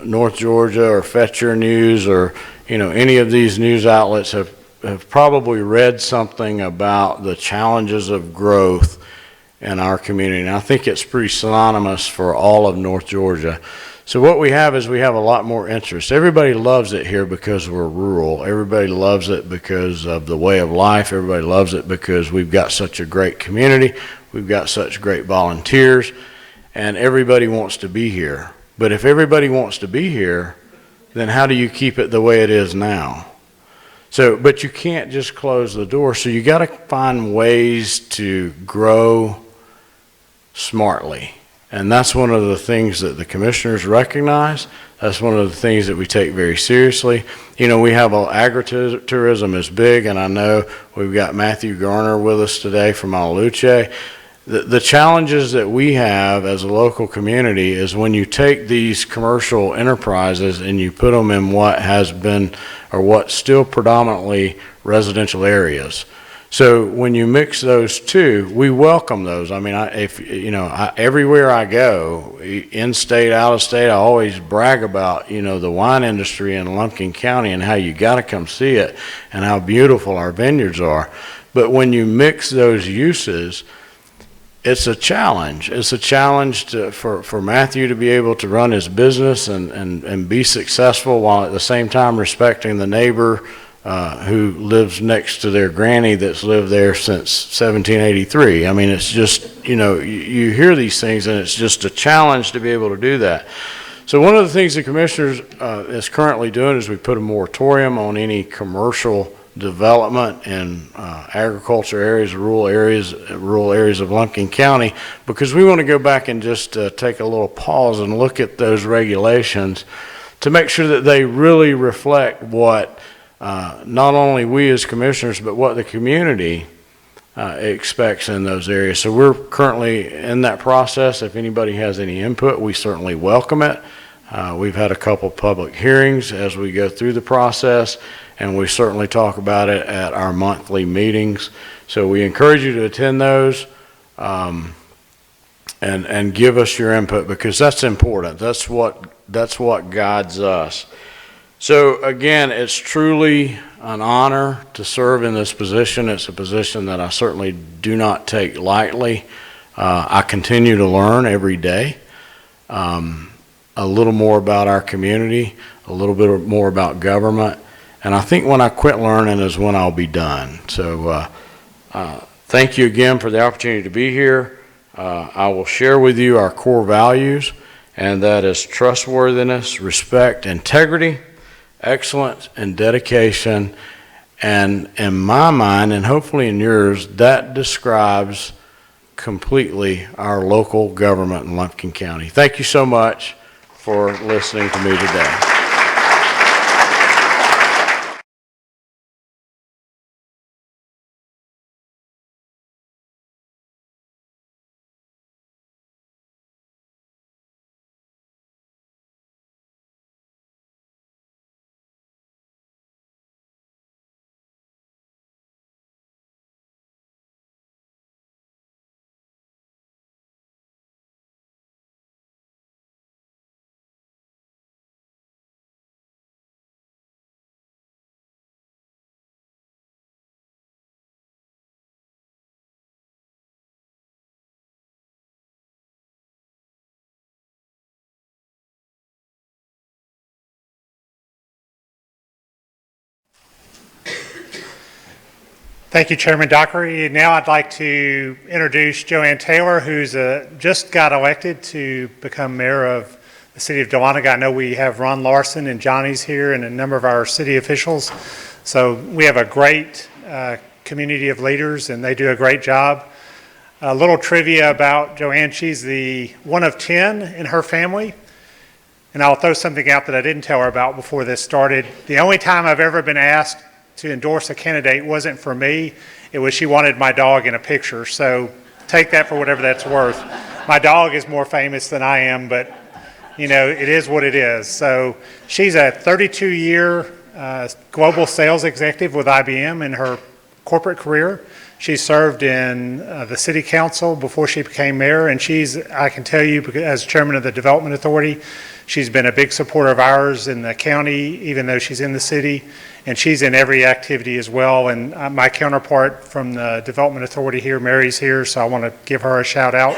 North Georgia or Fetcher News or any of these news outlets have probably read something about the challenges of growth in our community. And I think it's pretty synonymous for all of North Georgia. So what we have is we have a lot more interest. Everybody loves it here because we're rural. Everybody loves it because of the way of life. Everybody loves it because we've got such a great community. We've got such great volunteers, and everybody wants to be here. But if everybody wants to be here, then how do you keep it the way it is now? So, but you can't just close the door. So you got to find ways to grow smartly. And that's one of the things that the commissioners recognize. That's one of the things that we take very seriously. We have agritourism is big, and I know we've got Matthew Garner with us today from Alaluche. The challenges that we have as a local community is when you take these commercial enterprises and you put them in what has been or what's still predominantly residential areas. So when you mix those two, we welcome those. I mean, everywhere I go, in-state, out-of-state, I always brag about, the wine industry in Lumpkin County and how you got to come see it and how beautiful our vineyards are. But when you mix those uses, it's a challenge. It's a challenge for Matthew to be able to run his business and be successful while at the same time respecting the neighbor who lives next to their granny that's lived there since 1783. I mean, it's just, you hear these things and it's just a challenge to be able to do that. So one of the things the commissioners is currently doing is we put a moratorium on any commercial development in agriculture areas, rural areas of Lumpkin County, because we want to go back and just take a little pause and look at those regulations to make sure that they really reflect what not only we as commissioners, but what the community expects in those areas. So we're currently in that process. If anybody has any input, we certainly welcome it. We've had a couple public hearings as we go through the process, and we certainly talk about it at our monthly meetings. So we encourage you to attend those and give us your input, because that's important. That's what guides us. So again, it's truly an honor to serve in this position. It's a position that I certainly do not take lightly. I continue to learn every day a little more about our community, a little bit more about government, and I think when I quit learning is when I'll be done. So thank you again for the opportunity to be here. I will share with you our core values, and that is trustworthiness, respect, integrity, excellence, and dedication. And in my mind, and hopefully in yours, that describes completely our local government in Lumpkin County. Thank you so much for listening to me today. Thank you, Chairman Dockery. Now I'd like to introduce Joanne Taylor, who's just got elected to become mayor of the city of Dahlonega. I know we have Ron Larson and Johnny's here and a number of our city officials. So we have a great community of leaders, and they do a great job. A little trivia about Joanne: she's the one of 10 in her family. And I'll throw something out that I didn't tell her about before this started. The only time I've ever been asked to endorse a candidate wasn't for me. It was she wanted my dog in a picture. So take that for whatever that's worth. My dog is more famous than I am, but it is what it is. So she's a 32-year global sales executive with IBM in her corporate career. She served in the city council before she became mayor, and I can tell you, as chairman of the Development Authority, she's been a big supporter of ours in the county, even though she's in the city, and she's in every activity as well. And my counterpart from the Development Authority here, Mary's here, so I want to give her a shout out.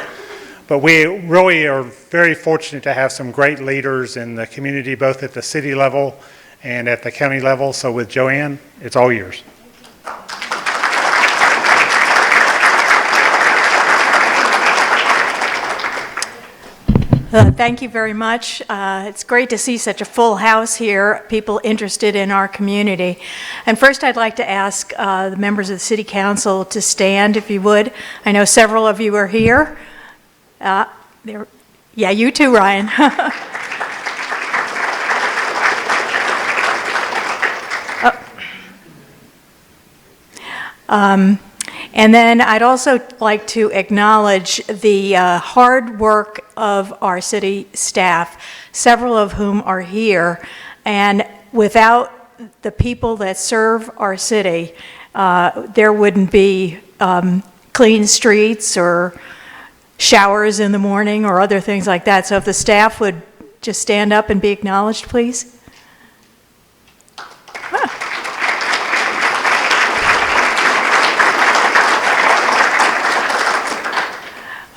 But we really are very fortunate to have some great leaders in the community, both at the city level and at the county level. So with Joanne, it's all yours. Thank you very much. It's great to see such a full house here, people interested in our community. And first I'd like to ask the members of the City Council to stand, if you would. I know several of you are here. Yeah, you too, Ryan. And then I'd also like to acknowledge the hard work of our city staff, several of whom are here. And without the people that serve our city, there wouldn't be clean streets or showers in the morning or other things like that. So if the staff would just stand up and be acknowledged, please.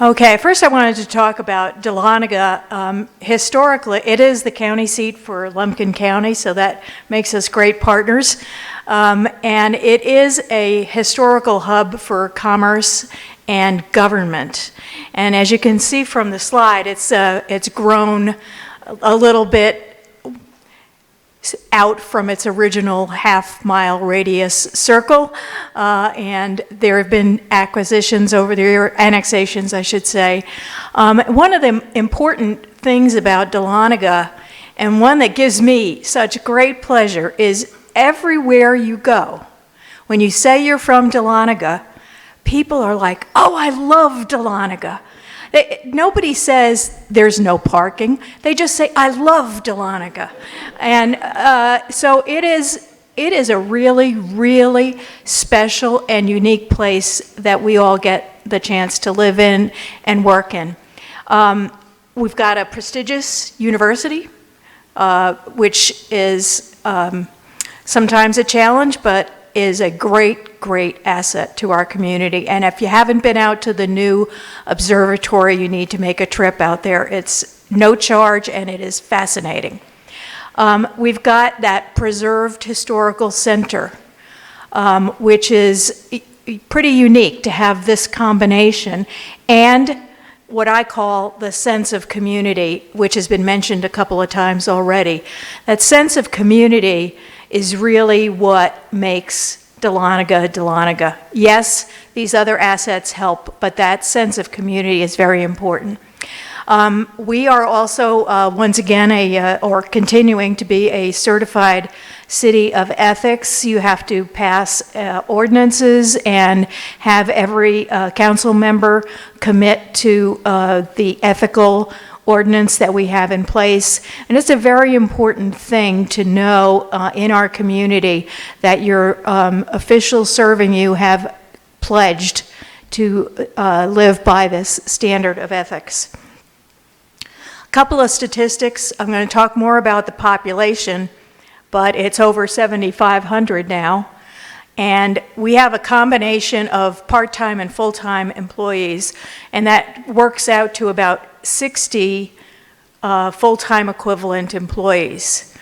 Okay, first I wanted to talk about Dahlonega. Historically, it is the county seat for Lumpkin County, so that makes us great partners. And it is a historical hub for commerce and government. And as you can see from the slide, it's grown a little bit out from its original half-mile radius circle, and there have been acquisitions over the year, annexations, I should say. One of the important things about Dahlonega, and one that gives me such great pleasure, is everywhere you go, when you say you're from Dahlonega, people are like, "Oh, I love Dahlonega." Nobody says there's no parking. They just say, "I love Dahlonega." And so it is a really, really special and unique place that we all get the chance to live in and work in. We've got a prestigious university, which is sometimes a challenge, but is a great, great asset to our community. And if you haven't been out to the new observatory, you need to make a trip out there. It's no charge and it is fascinating. We've got that preserved historical center, which is pretty unique to have this combination, and what I call the sense of community, which has been mentioned a couple of times already. That sense of community is really what makes Dahlonega Dahlonega. Yes, these other assets help, but that sense of community is very important. We are also, once again, or continuing to be a certified city of ethics. You have to pass ordinances and have every council member commit to the ethical ordinance that we have in place. And it's a very important thing to know in our community that your officials serving you have pledged to live by this standard of ethics. A couple of statistics. I'm going to talk more about the population, but it's over 7,500 now. And we have a combination of part-time and full-time employees, and that works out to about 60 full-time equivalent employees.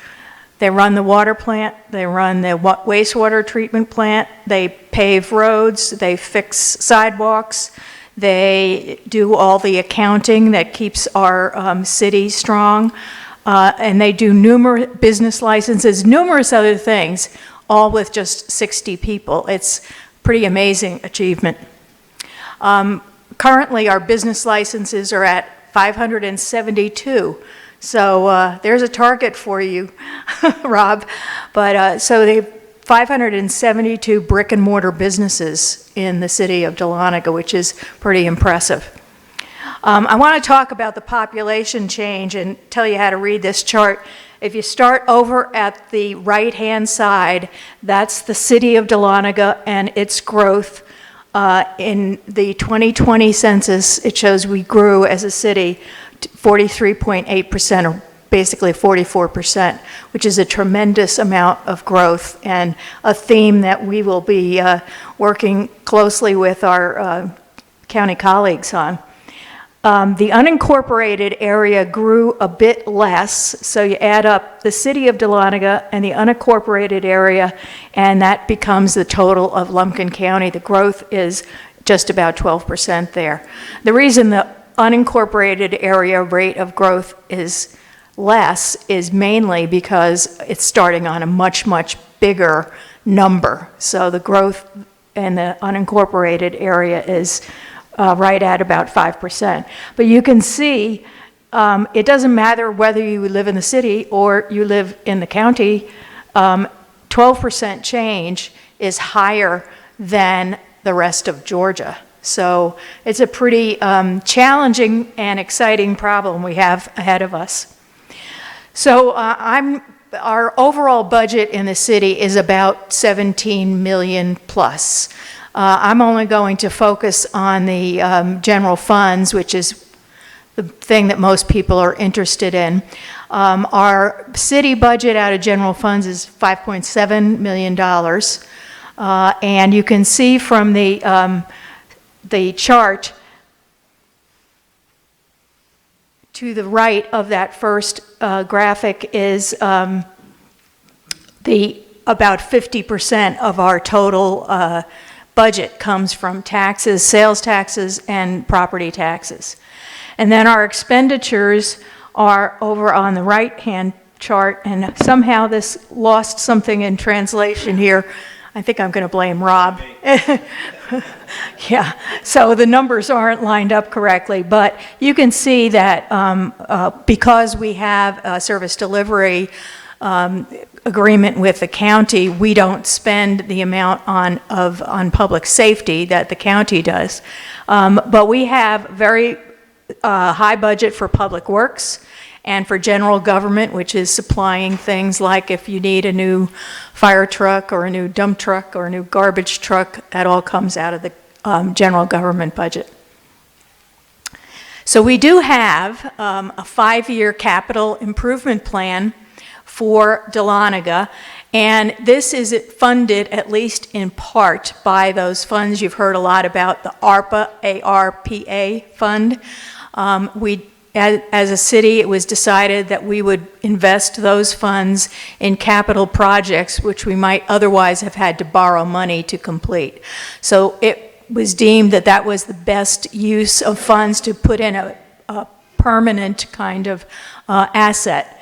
They run the water plant, they run the wastewater treatment plant, they pave roads, they fix sidewalks, they do all the accounting that keeps our city strong, and they do numerous business licenses, numerous other things, all with just 60 people. It's pretty amazing achievement. Currently, our business licenses are at 572. So there's a target for you, Rob. But so they 572 brick and mortar businesses in the city of Dahlonega, which is pretty impressive. I want to talk about the population change and tell you how to read this chart. If you start over at the right-hand side, that's the city of Dahlonega and its growth. In the 2020 census, it shows we grew as a city 43.8%, or basically 44%, which is a tremendous amount of growth and a theme that we will be working closely with our county colleagues on. The unincorporated area grew a bit less, so you add up the city of Dahlonega and the unincorporated area, and that becomes the total of Lumpkin County. The growth is just about 12% there. The reason the unincorporated area rate of growth is less is mainly because it's starting on a much, much bigger number. So the growth in the unincorporated area is right at about 5%. But you can see it doesn't matter whether you live in the city or you live in the county, 12% change is higher than the rest of Georgia. So it's a pretty challenging and exciting problem we have ahead of us. So our overall budget in the city is about 17 million plus. I'm only going to focus on the general funds, which is the thing that most people are interested in. Our city budget out of general funds is $5.7 million. And you can see from the chart to the right of that first graphic is about 50% of our total budget comes from taxes, sales taxes, and property taxes. And then our expenditures are over on the right-hand chart, and somehow this lost something in translation here. I think I'm going to blame Rob. Yeah, so the numbers aren't lined up correctly, but you can see that because we have a service delivery agreement with the county, we don't spend the amount on public safety that the county does. But we have very high budget for public works and for general government, which is supplying things like if you need a new fire truck or a new dump truck or a new garbage truck, that all comes out of the general government budget. So we do have a 5-year capital improvement plan for Dahlonega, and this is funded at least in part by those funds you've heard a lot about, the ARPA fund. As a city, it was decided that we would invest those funds in capital projects which we might otherwise have had to borrow money to complete. So it was deemed that that was the best use of funds to put in a permanent kind of asset.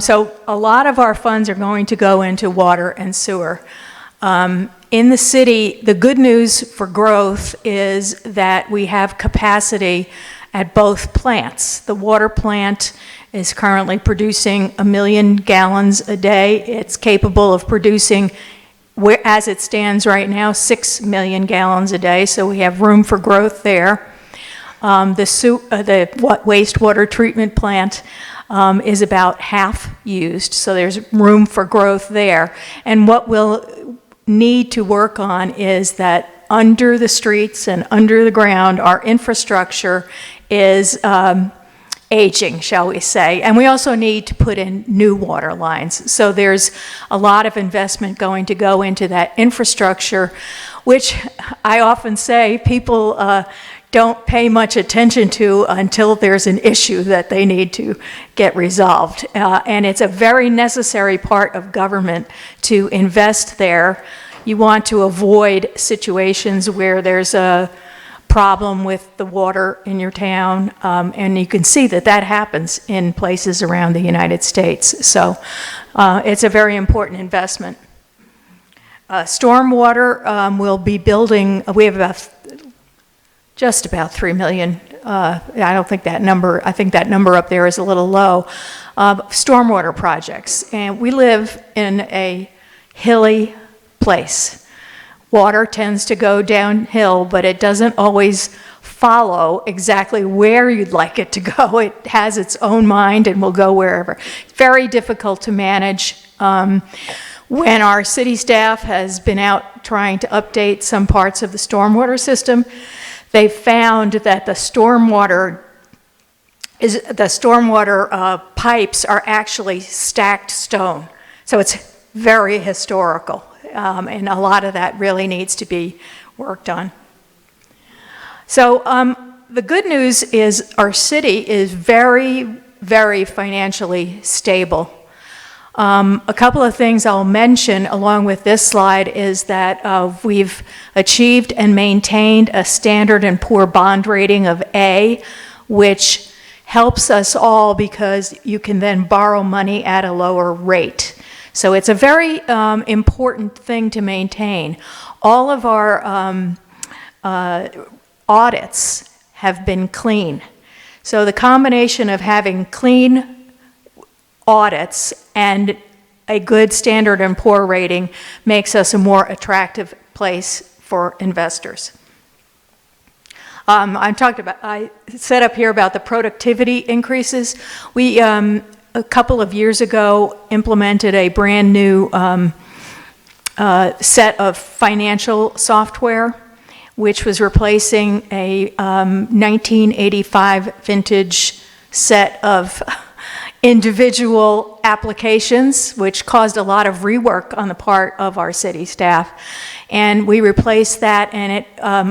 So a lot of our funds are going to go into water and sewer. In the city, the good news for growth is that we have capacity at both plants. The water plant is currently producing 1 million gallons a day. It's capable of producing, as it stands right now, 6 million gallons a day, so we have room for growth there. The wastewater treatment plant is about half used, so there's room for growth there. And what we'll need to work on is that under the streets and under the ground, our infrastructure is aging, shall we say. And we also need to put in new water lines. So there's a lot of investment going to go into that infrastructure, which I often say people don't pay much attention to until there's an issue that they need to get resolved. And it's a very necessary part of government to invest there. You want to avoid situations where there's a problem with the water in your town, and you can see that that happens in places around the United States. So it's a very important investment. Stormwater will be building, we have just about 3 million. I don't think that number, I think that number up there is a little low. Stormwater projects, and we live in a hilly place. Water tends to go downhill, but it doesn't always follow exactly where you'd like it to go. It has its own mind and will go wherever. Very difficult to manage. When our city staff has been out trying to update some parts of the stormwater system, they found that the stormwater pipes are actually stacked stone. So it's very historical. And a lot of that really needs to be worked on. So the good news is our city is very, very financially stable. A couple of things I'll mention along with this slide is that we've achieved and maintained a Standard & Poor bond rating of A, which helps us all because you can then borrow money at a lower rate. So it's a very important thing to maintain. All of our audits have been clean. So the combination of having clean audits and a good Standard & Poor rating makes us a more attractive place for investors. I said up here about the productivity increases. We a couple of years ago implemented a brand new set of financial software, which was replacing a 1985 vintage set of individual applications, which caused a lot of rework on the part of our city staff. And we replaced that, and it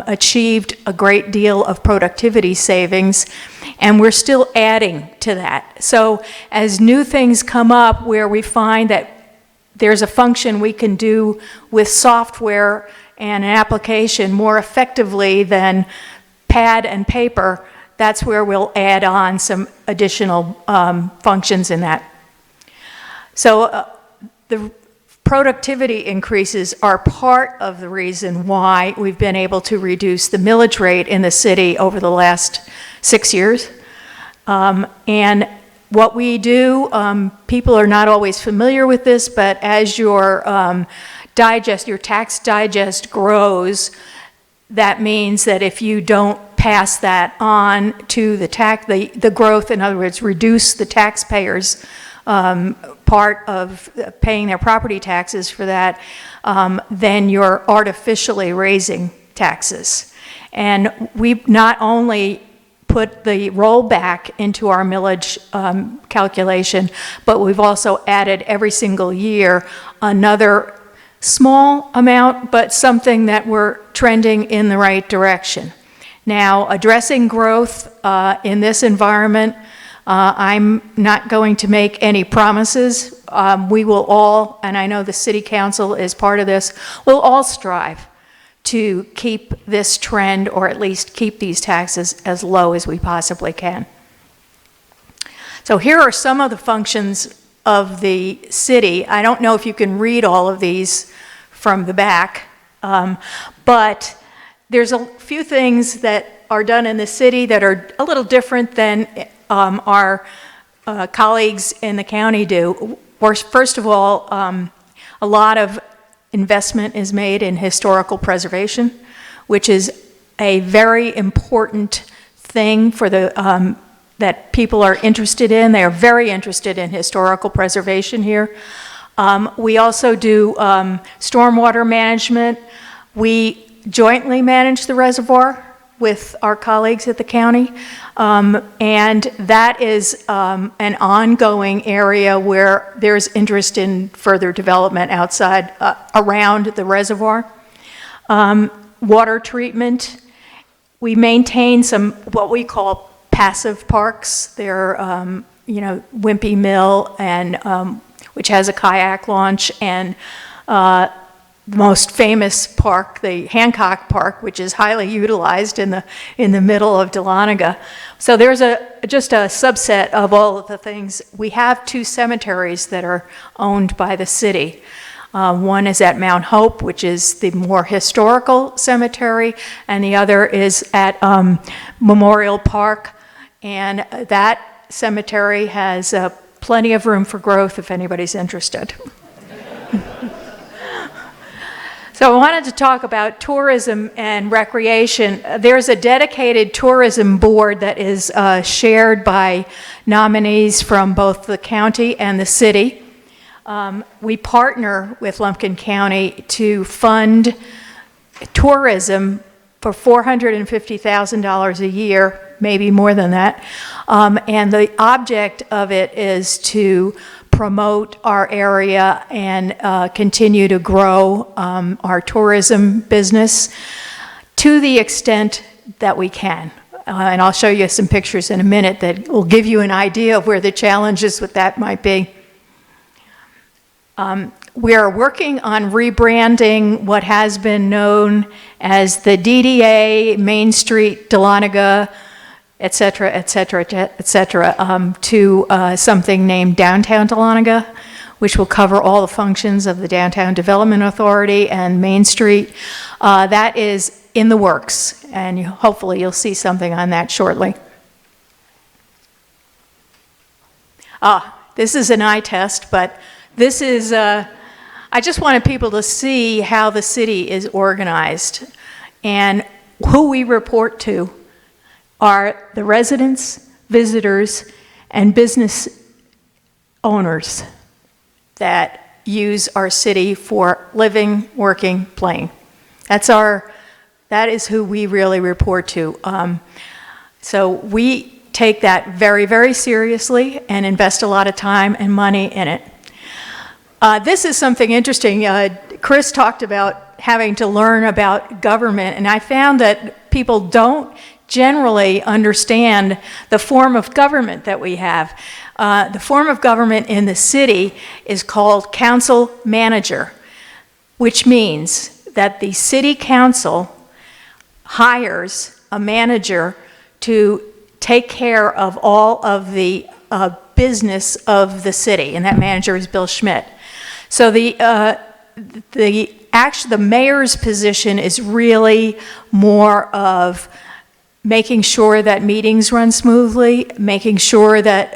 achieved a great deal of productivity savings, and we're still adding to that. So as new things come up where we find that there's a function we can do with software and an application more effectively than pad and paper, that's where we'll add on some additional functions in that. So the productivity increases are part of the reason why we've been able to reduce the millage rate in the city over the last 6 years. And what we do, people are not always familiar with this, but as your your tax digest grows, that means that if you don't pass that on to the growth, in other words, reduce the taxpayers' part of paying their property taxes for that, then you're artificially raising taxes. And we not only put the rollback into our millage calculation, but we've also added every single year another small amount, but something that we're trending in the right direction. Now, addressing growth in this environment, I'm not going to make any promises. We will all, and I know the City Council is part of this, we'll all strive to keep this trend, or at least keep these taxes as low as we possibly can. So here are some of the functions of the city. I don't know if you can read all of these from the back, but there's a few things that are done in the city that are a little different than our colleagues in the county do. First of all, a lot of investment is made in historical preservation, which is a very important thing for the that people are interested in. They are very interested in historical preservation here. We also do stormwater management. We jointly manage the reservoir with our colleagues at the county, and that is an ongoing area where there's interest in further development outside, around the reservoir. Water treatment. We maintain some what we call passive parks. They're, Wimpy Mill, and which has a kayak launch, and the most famous park, the Hancock Park, which is highly utilized in the middle of Dahlonega. So there's just a subset of all of the things. We have 2 cemeteries that are owned by the city. One is at Mount Hope, which is the more historical cemetery, and the other is at Memorial Park. And that cemetery has plenty of room for growth if anybody's interested. So I wanted to talk about tourism and recreation. There's a dedicated tourism board that is shared by nominees from both the county and the city. We partner with Lumpkin County to fund tourism for $450,000 a year, maybe more than that. And the object of it is to promote our area and continue to grow our tourism business to the extent that we can. And I'll show you some pictures in a minute that will give you an idea of where the challenges with that might be. We are working on rebranding what has been known as the DDA, Main Street, Dahlonega, et cetera, to something named Downtown Dahlonega, which will cover all the functions of the Downtown Development Authority and Main Street. That is in the works, and hopefully you'll see something on that shortly. This is an eye test, but this is, I just wanted people to see how the city is organized, and who we report to are the residents, visitors, and business owners that use our city for living, working, playing. That is who we really report to. So we take that very, very seriously and invest a lot of time and money in it. This is something interesting. Chris talked about having to learn about government, and I found that people don't generally understand the form of government that we have. The form of government in the city is called council manager, which means that the city council hires a manager to take care of all of the business of the city, and that manager is Bill Schmidt. So the mayor's position is really more of making sure that meetings run smoothly, making sure that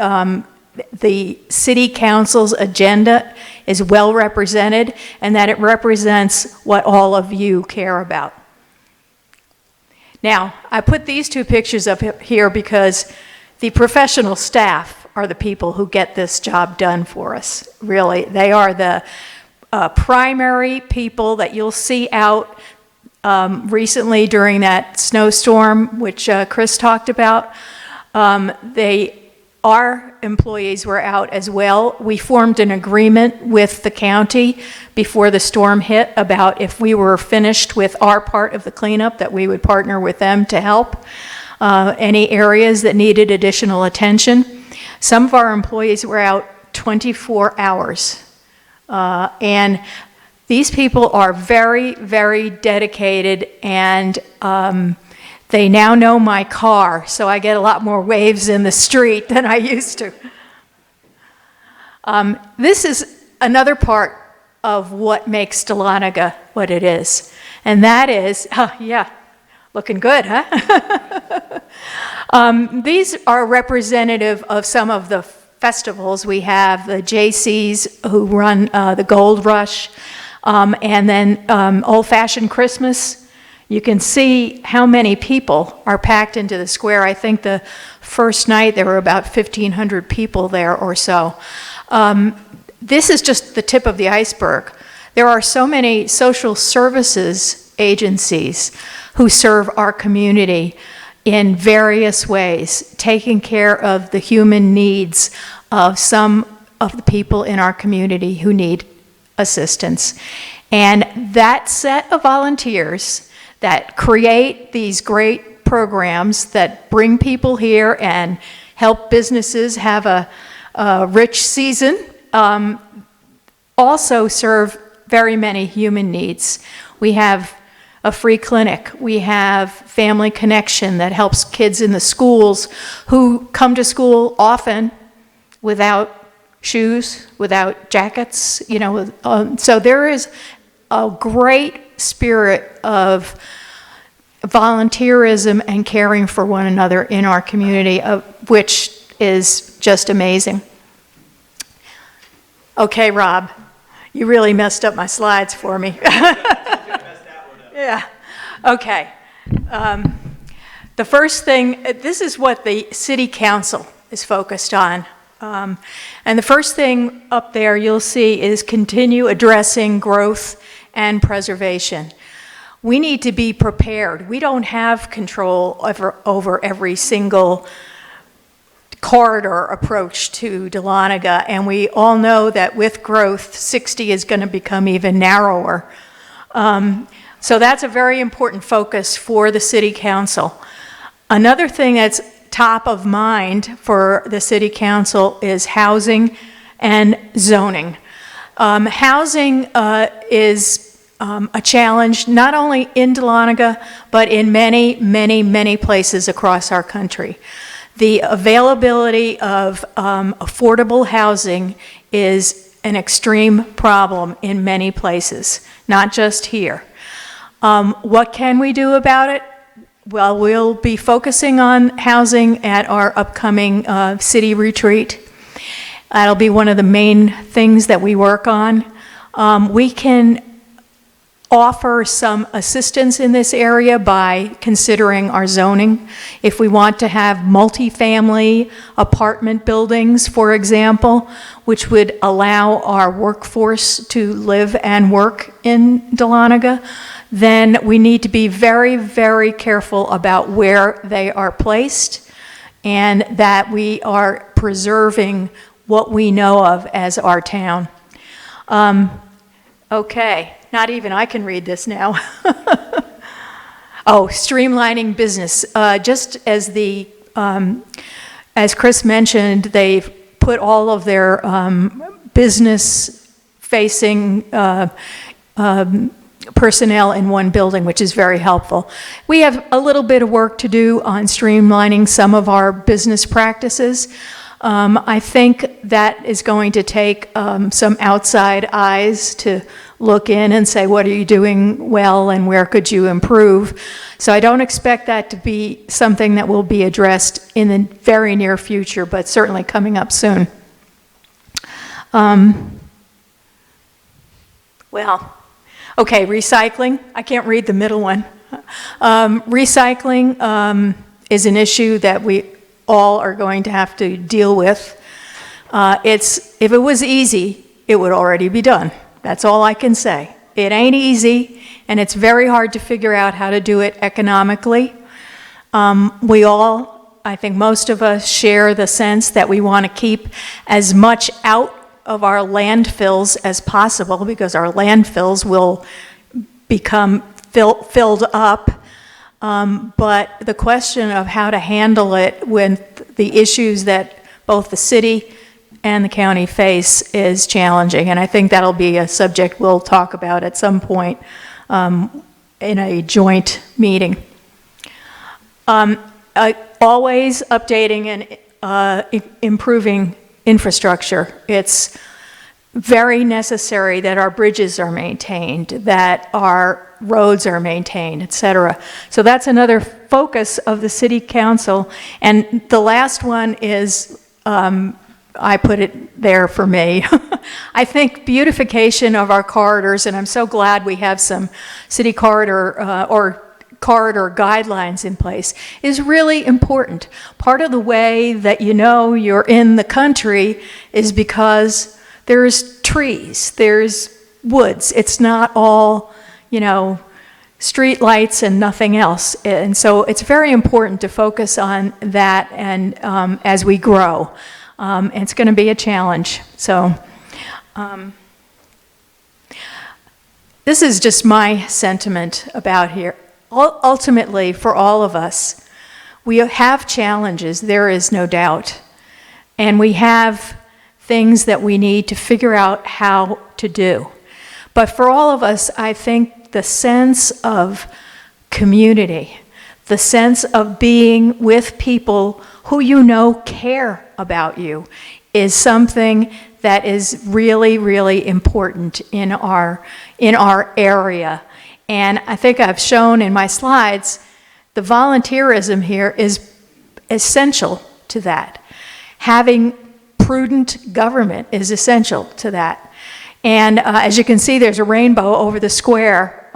the city council's agenda is well represented, and that it represents what all of you care about. Now, I put these two pictures up here because the professional staff are the people who get this job done for us, really. They are the primary people that you'll see out recently during that snowstorm, which Chris talked about. Our employees were out as well. We formed an agreement with the county before the storm hit about if we were finished with our part of the cleanup, that we would partner with them to help any areas that needed additional attention. Some of our employees were out 24 hours. And these people are very, very dedicated, and they now know my car, so I get a lot more waves in the street than I used to. This is another part of what makes Dahlonega what it is, and that is, yeah, looking good, huh? These are representative of some of the festivals. We have the JCs who run the Gold Rush, and then Old Fashioned Christmas. You can see how many people are packed into the square. I think the first night there were about 1,500 people there or so. This is just the tip of the iceberg. There are so many social services agencies who serve our community in various ways, taking care of the human needs of some of the people in our community who need assistance. And that set of volunteers that create these great programs that bring people here and help businesses have a rich season also serve very many human needs. We have a free clinic. We have Family Connection that helps kids in the schools who come to school often without shoes, without jackets, you know. So there is a great spirit of volunteerism and caring for one another in our community, which is just amazing. Okay, Rob, you really messed up my slides for me. Yeah, okay. The first thing, this is what the city council is focused on. And the first thing up there you'll see is continue addressing growth and preservation. We need to be prepared. We don't have control over every single corridor approach to Dahlonega, and we all know that with growth, 60 is going to become even narrower. So that's a very important focus for the city council. Another thing that's top of mind for the city council is housing and zoning. Housing is a challenge not only in Dahlonega, but in many, many, many places across our country. The availability of affordable housing is an extreme problem in many places, not just here. What can we do about it? Well, we'll be focusing on housing at our upcoming city retreat. That'll be one of the main things that we work on. We can offer some assistance in this area by considering our zoning. If we want to have multifamily apartment buildings, for example, which would allow our workforce to live and work in Dahlonega, then we need to be very, very careful about where they are placed and that we are preserving what we know of as our town. Okay, not even I can read this now. Oh, streamlining business. Just as as Chris mentioned, they've put all of their business-facing personnel in one building, which is very helpful. We have a little bit of work to do on streamlining some of our business practices. I think that is going to take some outside eyes to look in and say, what are you doing well and where could you improve? So I don't expect that to be something that will be addressed in the very near future, but certainly coming up soon. Well, okay, recycling. I can't read the middle one. Recycling is an issue that we all are going to have to deal with. If it was easy, it would already be done. That's all I can say. It ain't easy, and it's very hard to figure out how to do it economically. We all, I think most of us, share the sense that we want to keep as much out of our landfills as possible, because our landfills will become filled up. But the question of how to handle it with the issues that both the city and the county face is challenging, and I think that'll be a subject we'll talk about at some point in a joint meeting. Always updating and improving infrastructure. It's very necessary that our bridges are maintained, that our roads are maintained, etc. So that's another focus of the City Council. And the last one is, I put it there for me. I think beautification of our corridors, and I'm so glad we have some city corridor corridor guidelines in place, is really important. Part of the way that you know you're in the country is because there's trees, there's woods. It's not all, street lights and nothing else. And so it's very important to focus on that and as we grow. It's going to be a challenge. So this is just my sentiment about here. Ultimately, for all of us, we have challenges, there is no doubt. And we have things that we need to figure out how to do. But for all of us, I think the sense of community, the sense of being with people who care about you, is something that is really, really important in our area. And I think I've shown in my slides, the volunteerism here is essential to that. Having prudent government is essential to that. And as you can see, there's a rainbow over the square.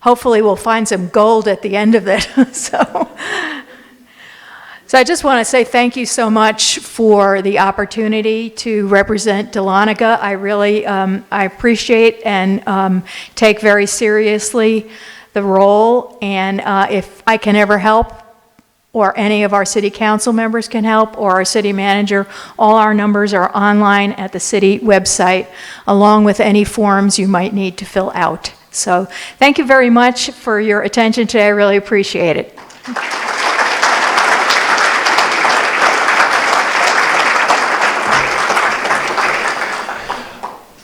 Hopefully we'll find some gold at the end of it. So I just want to say thank you so much for the opportunity to represent Dahlonega. I really I appreciate and take very seriously the role. And if I can ever help, or any of our city council members can help, or our city manager, all our numbers are online at the city website, along with any forms you might need to fill out. So thank you very much for your attention today. I really appreciate it.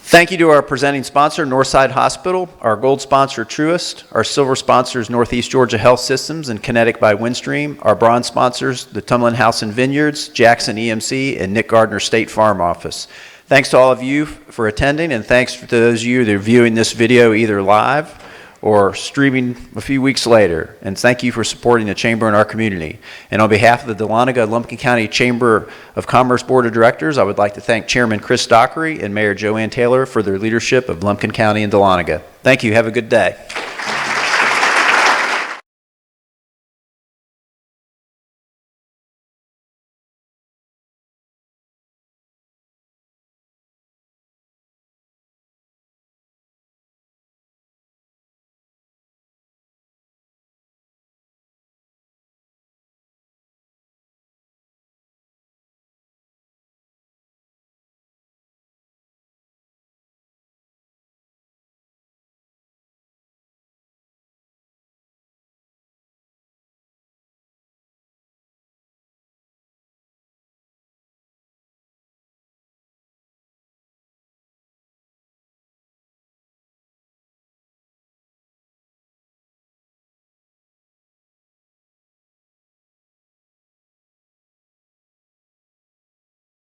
Thank you to our presenting sponsor, Northside Hospital, our gold sponsor, Truist, our silver sponsors, Northeast Georgia Health Systems and Kinetic by Windstream, our bronze sponsors, the Tumbling House and Vineyards, Jackson EMC, and Nick Gardner State Farm Office. Thanks to all of you for attending, and thanks to those of you that are viewing this video either live or streaming a few weeks later. And thank you for supporting the Chamber and our community. And on behalf of the Dahlonega-Lumpkin County Chamber of Commerce Board of Directors, I would like to thank Chairman Chris Dockery and Mayor Joanne Taylor for their leadership of Lumpkin County and Dahlonega. Thank you. Have a good day.